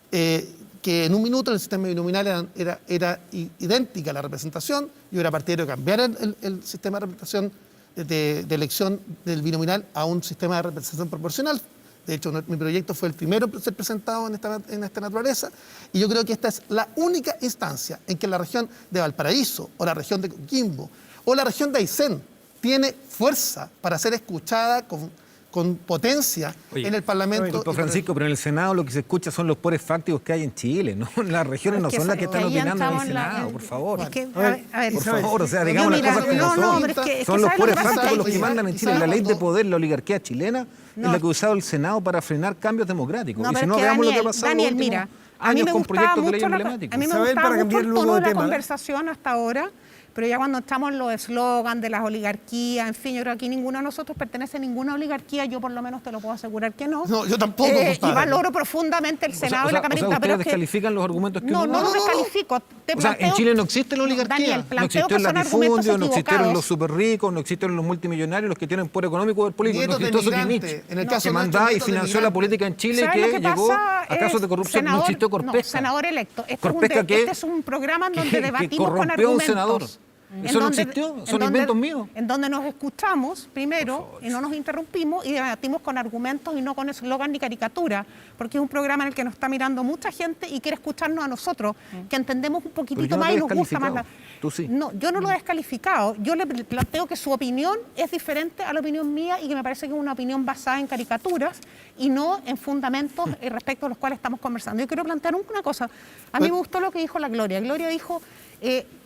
que en un minuto en el sistema binominal era idéntica a la representación. Yo era partidario de cambiar el sistema de representación de elección del binominal a un sistema de representación proporcional. De hecho, mi proyecto fue el primero en ser presentado en esta naturaleza, y yo creo que esta es la única instancia en que la región de Valparaíso, o la región de Coquimbo, o la región de Aysén tiene fuerza para ser escuchada con potencia en el Parlamento. Doctor Francisco, pero en el Senado lo que se escucha son los poderes fácticos que hay en Chile, ¿no? Las regiones no son las que están opinando en el Senado, por favor. Es que, por favor, o sea, digamos las cosas como son. Son los poderes fácticos los que mandan en Chile. La ley de poder, la oligarquía chilena, es la que ha usado el Senado para frenar cambios democráticos. No, y si no, veamos lo que ha pasado Daniel, en los últimos a mí años me con gustaba proyectos de ley mucho emblemáticos. a mí me Isabel, gustaba para mucho cambiar el luego tono de de la tema. conversación hasta ahora, pero ya cuando estamos en los eslogans de las oligarquías, en fin, yo creo que aquí ninguno de nosotros pertenece a ninguna oligarquía, yo por lo menos te lo puedo asegurar que no. No, yo tampoco, y compadre. valoro profundamente el Senado y la Cámara. ¿Ustedes descalifican los argumentos que no, uno no da? los descalifico. O sea, en Chile no existe la oligarquía, Daniel, no existió el que son latifundio, argumentos no existieron equivocados. los súper ricos, no existieron los multimillonarios, los que tienen poder económico o poder político, no Nietos de existió migrantes. Soquimich, En el caso que nuestro, mandaba y nietos de financió la migrantes. política en Chile, ¿Sabes lo que llegó pasa? a casos de corrupción. No existió Corpesca. Senador electo. Corpesca Este es un programa en donde que debatimos con corrompió a un argumentos. senador. Eso no existió, son inventos míos. En donde nos escuchamos primero y no nos interrumpimos y debatimos con argumentos y no con eslogan ni caricatura, porque es un programa en el que nos está mirando mucha gente y quiere escucharnos a nosotros, que entendemos un poquitito más y nos gusta más. Tú sí. No, yo no lo he descalificado. Yo le planteo que su opinión es diferente a la opinión mía y que me parece que es una opinión basada en caricaturas y no en fundamentos respecto a los cuales estamos conversando. Yo quiero plantear una cosa. A mí me gustó lo que dijo la Gloria. Gloria dijo...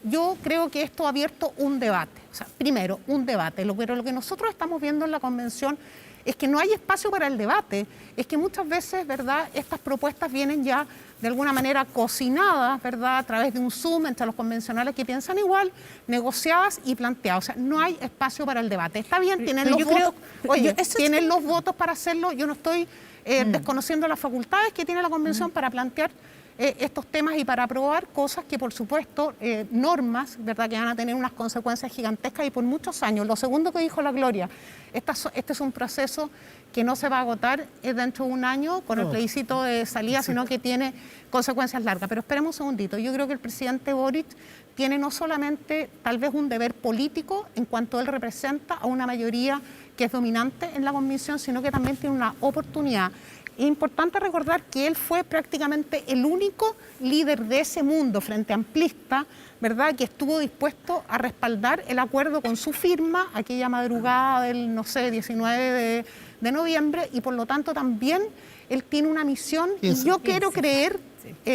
yo creo que esto ha abierto un debate. O sea, primero, un debate. Pero lo que nosotros estamos viendo en la convención es que no hay espacio para el debate. Es que muchas veces, ¿verdad?, estas propuestas vienen ya de alguna manera cocinadas, ¿verdad?, a través de un Zoom entre los convencionales que piensan igual, negociadas y planteadas. O sea, no hay espacio para el debate. Está bien, tienen los votos. Oye, tienen los votos para hacerlo. Yo no estoy desconociendo las facultades que tiene la convención para plantear estos temas y para aprobar cosas que, por supuesto, normas, ¿verdad?, que van a tener unas consecuencias gigantescas y por muchos años. Lo segundo que dijo la Gloria, este es un proceso que no se va a agotar dentro de un año con el plebiscito de salida, sino que tiene consecuencias largas. Pero esperemos un segundito. Yo creo que el presidente Boric tiene no solamente tal vez un deber político en cuanto él representa a una mayoría que es dominante en la convención, sino que también tiene una oportunidad. Es importante recordar que él fue prácticamente el único líder de ese mundo frente amplista, ¿verdad?, que estuvo dispuesto a respaldar el acuerdo con su firma aquella madrugada del, 19 de noviembre, y por lo tanto también él tiene una misión, y yo quiero creer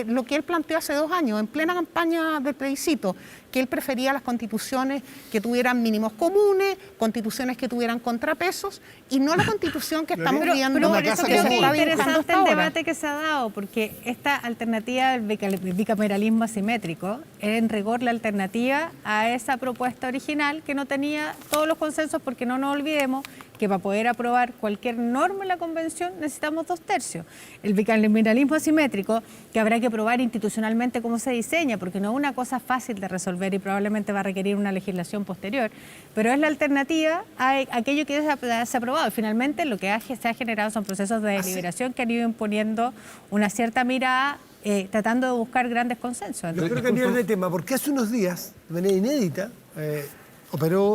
lo que él planteó hace 2 años, en plena campaña del plebiscito, que él prefería las constituciones que tuvieran mínimos comunes, constituciones que tuvieran contrapesos, y no la constitución que estamos viendo. Pero por eso creo que es interesante el debate que se ha dado, porque esta alternativa del bicameralismo asimétrico es en rigor la alternativa a esa propuesta original que no tenía todos los consensos, porque no nos olvidemos que para poder aprobar cualquier norma en la convención necesitamos 2/3. El bicameralismo asimétrico, que habrá que aprobar institucionalmente cómo se diseña, porque no es una cosa fácil de resolver y probablemente va a requerir una legislación posterior, pero es la alternativa a aquello que se ha aprobado. Finalmente lo que se ha generado son procesos de deliberación que han ido imponiendo una cierta mirada, tratando de buscar grandes consensos. Yo creo que cambiar de tema, porque hace unos días, de manera inédita,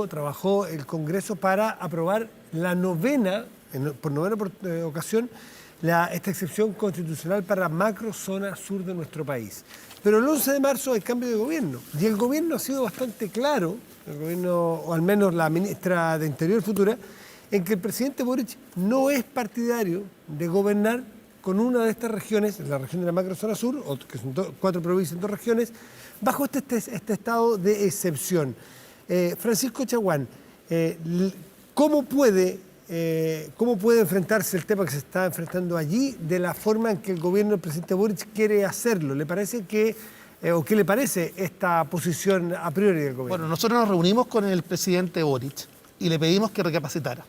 trabajó el Congreso para aprobar por novena ocasión, esta excepción constitucional para la macrozona sur de nuestro país. Pero el 11 de marzo hay cambio de gobierno y el gobierno ha sido bastante claro, el gobierno, o al menos la ministra de Interior futura, en que el presidente Boric no es partidario de gobernar con una de estas regiones, la región de la macrozona sur, que son 4 provincias en 2 regiones, bajo este estado de excepción. Francisco Chaguán, ¿cómo puede enfrentarse el tema que se está enfrentando allí de la forma en que el gobierno del presidente Boric quiere hacerlo? ¿Le parece o qué le parece esta posición a priori del gobierno? Bueno, nosotros nos reunimos con el presidente Boric y le pedimos que recapacitara.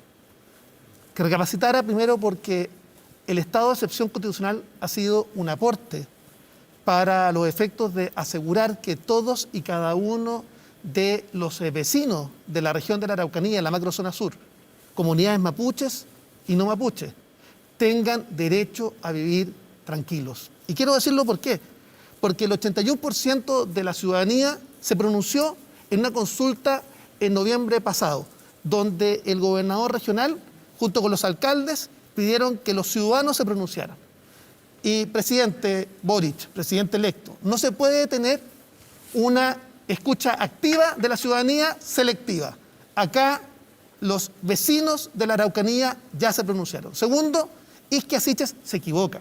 Que recapacitara primero porque el estado de excepción constitucional ha sido un aporte para los efectos de asegurar que todos y cada uno de los vecinos de la región de la Araucanía, la macrozona sur, comunidades mapuches y no mapuches, tengan derecho a vivir tranquilos. Y quiero decirlo por qué. Porque el 81% de la ciudadanía se pronunció en una consulta en noviembre pasado, donde el gobernador regional, junto con los alcaldes, pidieron que los ciudadanos se pronunciaran. Y presidente Boric, presidente electo, no se puede tener una escucha activa de la ciudadanía selectiva. Acá los vecinos de la Araucanía ya se pronunciaron. Segundo, Isquia Siches se equivoca.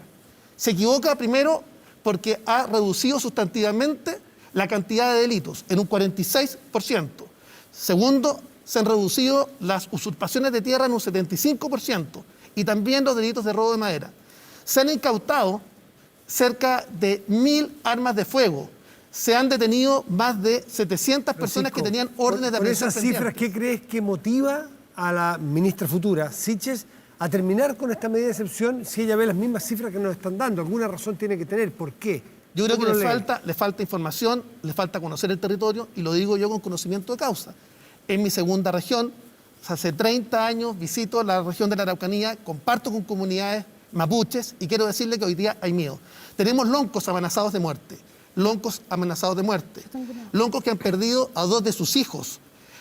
Se equivoca primero porque ha reducido sustantivamente la cantidad de delitos en un 46%. Segundo, se han reducido las usurpaciones de tierra en un 75% y también los delitos de robo de madera. Se han incautado cerca de 1.000 armas de fuego. Se han detenido más de 700 personas que tenían órdenes de aprehensión. Por esas cifras, ¿qué crees que motiva a la ministra futura, Siches, a terminar con esta medida de excepción si ella ve las mismas cifras que nos están dando? ¿Alguna razón tiene que tener? ¿Por qué? Yo creo que le falta información, le falta conocer el territorio, y lo digo yo con conocimiento de causa. En mi segunda región, hace 30 años visito la región de la Araucanía, comparto con comunidades mapuches y quiero decirle que hoy día hay miedo. Tenemos loncos amenazados de muerte, loncos que han perdido a 2 de sus hijos.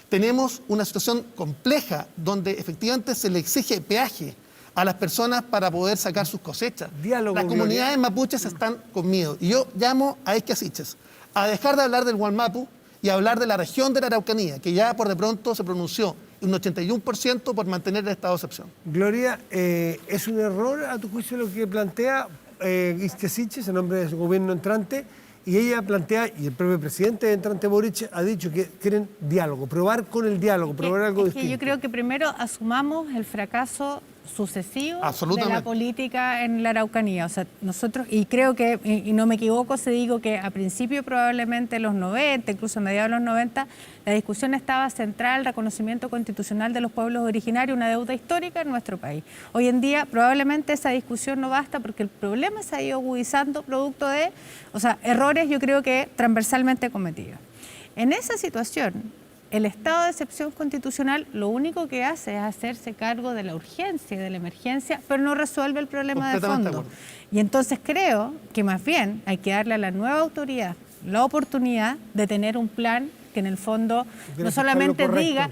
Tenemos una situación compleja donde efectivamente se le exige peaje a las personas para poder sacar sus cosechas. Las comunidades mapuches están con miedo. Y yo llamo a Isquia Siches a dejar de hablar del Gualmapu y hablar de la región de la Araucanía, que ya por de pronto se pronunció un 81% por mantener el estado de excepción. Gloria, ¿es un error a tu juicio lo que plantea Isquia Siches en nombre de su gobierno entrante? Y ella plantea, y el propio presidente entrante Boric ha dicho que quieren diálogo, probar con el diálogo, probar algo distinto. Yo creo que primero asumamos el fracaso sucesivo de la política en la Araucanía. O sea, nosotros, y creo que, y no me equivoco si digo que a principio probablemente los 90, incluso a mediados de los 90, la discusión estaba centrada en el reconocimiento constitucional de los pueblos originarios, una deuda histórica en nuestro país. Hoy en día probablemente esa discusión no basta porque el problema se ha ido agudizando producto de, errores yo creo que transversalmente cometidos. En esa situación, el estado de excepción constitucional lo único que hace es hacerse cargo de la urgencia y de la emergencia, pero no resuelve el problema de fondo. Y entonces creo que más bien hay que darle a la nueva autoridad la oportunidad de tener un plan que en el fondo no solamente diga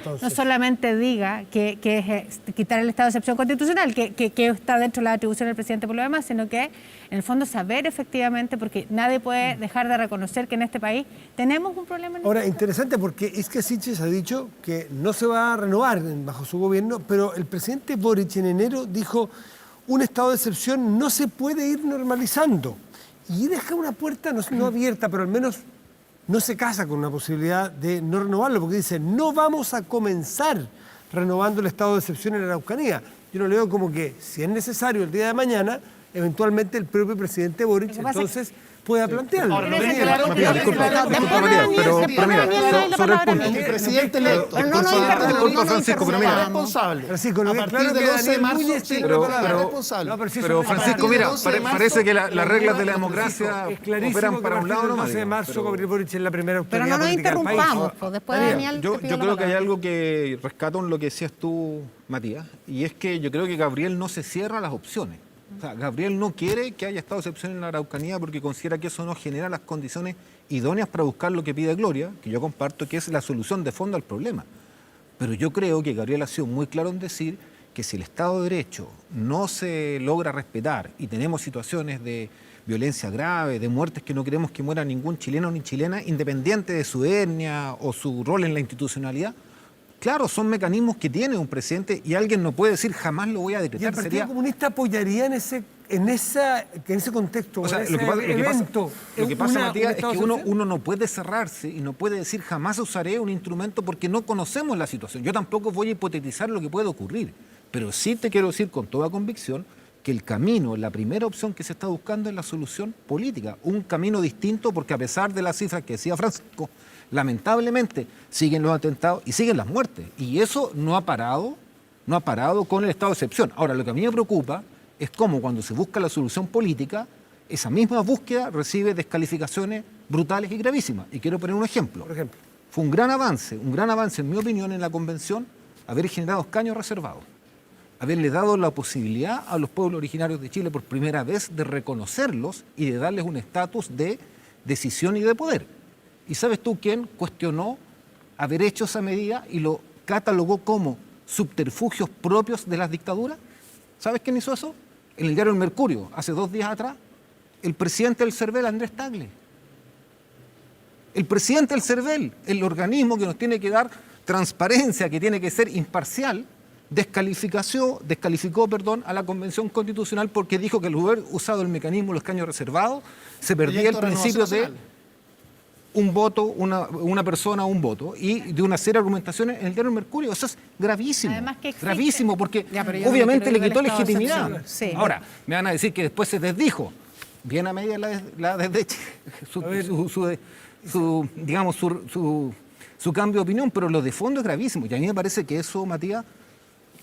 que es quitar el estado de excepción constitucional, que está dentro de la atribución del presidente por lo demás, sino que en el fondo saber efectivamente, porque nadie puede dejar de reconocer que en este país tenemos un problema. Ahora, interesante porque Isquia Siches ha dicho que no se va a renovar bajo su gobierno, pero el presidente Boric en enero dijo un estado de excepción no se puede ir normalizando. Y deja una puerta no abierta, pero al menos no se casa con una posibilidad de no renovarlo, porque dice, no vamos a comenzar renovando el estado de excepción en la Araucanía. Yo lo leo como que, si es necesario el día de mañana, eventualmente el propio presidente Boric entonces pueda plantearlo. Ahora, pero mira, sobre el punto. El presidente electo. Disculpa, Francisco, pero mira. Responsable. Francisco, a partir del 12 de marzo, pero Francisco, mira, parece que las reglas de la democracia operan para un lado nomás. El 12 de marzo, Gabriel Boric es la primera autoridad. Pero no nos interrumpamos, pues después de Daniel. Yo creo que hay algo que rescato en lo que decías tú, Matías, y es que yo creo que Gabriel no se cierra las opciones. O sea, Gabriel no quiere que haya estado de excepción en la Araucanía porque considera que eso no genera las condiciones idóneas para buscar lo que pide Gloria, que yo comparto, que es la solución de fondo al problema. Pero yo creo que Gabriel ha sido muy claro en decir que si el Estado de Derecho no se logra respetar y tenemos situaciones de violencia grave, de muertes que no queremos que muera ningún chileno ni chilena, independiente de su etnia o su rol en la institucionalidad, claro, son mecanismos que tiene un presidente y alguien no puede decir jamás lo voy a decretar. ¿Y el Partido Comunista apoyaría en ese contexto? O sea, lo que pasa, Matías, es que uno no puede cerrarse y no puede decir jamás usaré un instrumento porque no conocemos la situación. Yo tampoco voy a hipotetizar lo que puede ocurrir, pero sí te quiero decir con toda convicción que el camino, la primera opción que se está buscando es la solución política, un camino distinto porque a pesar de las cifras que decía Francisco, lamentablemente siguen los atentados y siguen las muertes. Y eso no ha parado con el estado de excepción. Ahora, lo que a mí me preocupa es cómo cuando se busca la solución política, esa misma búsqueda recibe descalificaciones brutales y gravísimas. Y quiero poner un ejemplo. Por ejemplo. Fue un gran avance en mi opinión, en la convención, haber generado escaños reservados. Haberle dado la posibilidad a los pueblos originarios de Chile por primera vez de reconocerlos y de darles un estatus de decisión y de poder. ¿Y sabes tú quién cuestionó haber hecho esa medida y lo catalogó como subterfugios propios de las dictaduras? ¿Sabes quién hizo eso? En el diario El Mercurio, hace 2 días atrás, el presidente del CERVEL, Andrés Tagle. El presidente del CERVEL, el organismo que nos tiene que dar transparencia, que tiene que ser imparcial, descalificó a la Convención Constitucional porque dijo que al haber usado el mecanismo de los escaños reservados se perdía el principio de un voto, una persona, un voto, y de una serie de argumentaciones en el diario Mercurio. Eso es gravísimo. Además que existe... Gravísimo, porque no obviamente le quitó estado de legitimidad. Sí. Ahora, me van a decir que después se desdijo. Bien a media su cambio de opinión, pero lo de fondo es gravísimo. Y a mí me parece que eso, Matías,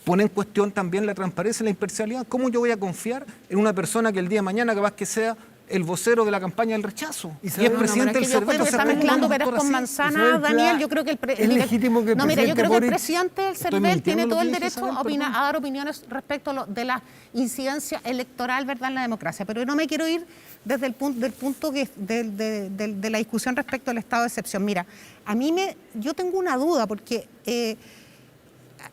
pone en cuestión también la transparencia y la imparcialidad. ¿Cómo yo voy a confiar en una persona que el día de mañana capaz que sea el vocero de la campaña del rechazo? Y es presidente del CERVEL. Yo creo que está mezclando peras con manzanas, Daniel. Yo creo que es legítimo que el presidente del CERVEL tiene todo el derecho a dar opiniones respecto de la incidencia electoral, ¿verdad?, en la democracia. Pero no me quiero ir desde el punto de la discusión respecto al estado de excepción. Mira, yo tengo una duda porque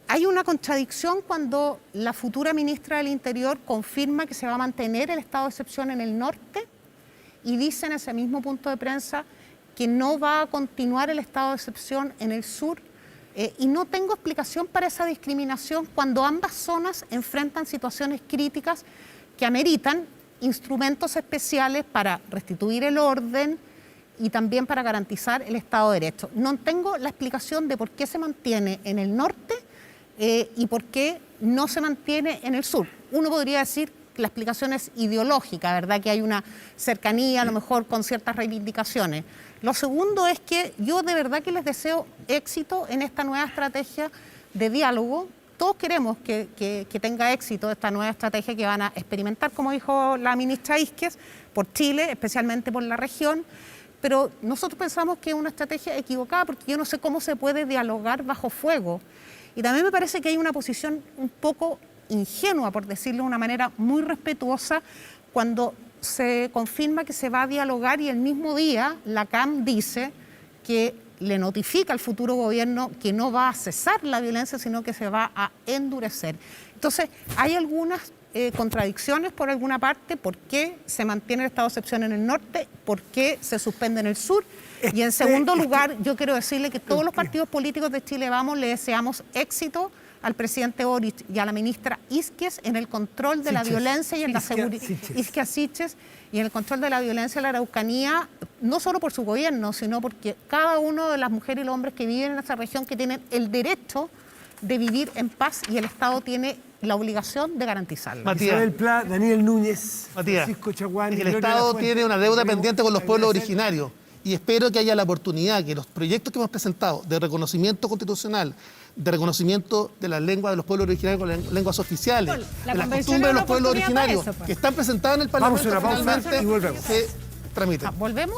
hay una contradicción cuando la futura ministra del Interior confirma que se va a mantener el estado de excepción en el norte y dice en ese mismo punto de prensa que no va a continuar el estado de excepción en el sur. Y no tengo explicación para esa discriminación cuando ambas zonas enfrentan situaciones críticas que ameritan instrumentos especiales para restituir el orden y también para garantizar el Estado de Derecho. No tengo la explicación de por qué se mantiene en el norte y por qué no se mantiene en el sur. Uno podría decir que la explicación es ideológica, ¿verdad? Que hay una cercanía a lo mejor con ciertas reivindicaciones. Lo segundo es que yo de verdad que les deseo éxito en esta nueva estrategia de diálogo. Todos queremos que tenga éxito esta nueva estrategia que van a experimentar, como dijo la ministra Ísquez, por Chile, especialmente por la región. Pero nosotros pensamos que es una estrategia equivocada porque yo no sé cómo se puede dialogar bajo fuego. Y también me parece que hay una posición un poco ingenua, por decirlo de una manera muy respetuosa, cuando se confirma que se va a dialogar y el mismo día la CAM dice que le notifica al futuro gobierno que no va a cesar la violencia, sino que se va a endurecer. Entonces, hay algunas contradicciones por alguna parte, por qué se mantiene el estado de excepción en el norte, por qué se suspende en el sur. Y en segundo lugar, yo quiero decirle que todos los partidos políticos de Chile Vamos le deseamos éxito al presidente Boric y a la ministra Ísquez en el control de la violencia y en la seguridad. Ísquez y en el control de la violencia en la Araucanía, no solo por su gobierno, sino porque cada uno de las mujeres y los hombres que viven en esa región que tienen el derecho de vivir en paz y el Estado tiene la obligación de garantizarlo. Matías, Isabel Pla, Daniel Núñez, Matías, Francisco Chaguán. El Estado tiene una deuda pendiente con los pueblos originarios y espero que haya la oportunidad que los proyectos que hemos presentado de reconocimiento constitucional, de reconocimiento de las lenguas de los pueblos originarios con lenguas oficiales, de las costumbres de los pueblos originarios que están presentadas en el Parlamento, vamos a una pausa y volvemos. Se tramiten. ¿Volvemos?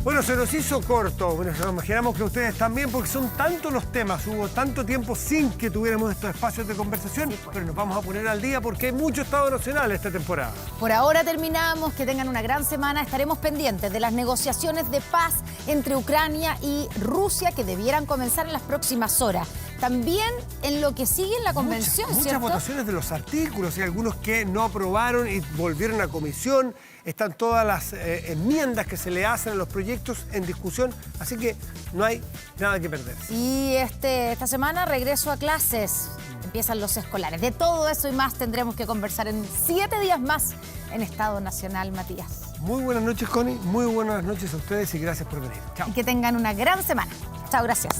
Bueno, se nos hizo corto. Bueno, nos imaginamos que ustedes también, porque son tantos los temas. Hubo tanto tiempo sin que tuviéramos estos espacios de conversación, pero nos vamos a poner al día porque hay mucho Estado Nacional esta temporada. Por ahora terminamos. Que tengan una gran semana. Estaremos pendientes de las negociaciones de paz entre Ucrania y Rusia que debieran comenzar en las próximas horas. También en lo que sigue en la convención, Muchas ¿cierto? votaciones de los artículos y algunos que no aprobaron y volvieron a comisión. Están todas las enmiendas que se le hacen a los proyectos en discusión, así que no hay nada que perder. Y esta semana regreso a clases. Empiezan los escolares. De todo eso y más tendremos que conversar en 7 días más en Estado Nacional, Matías. Muy buenas noches, Connie. Muy buenas noches a ustedes y gracias por venir. Chao. Y que tengan una gran semana. Chao, gracias.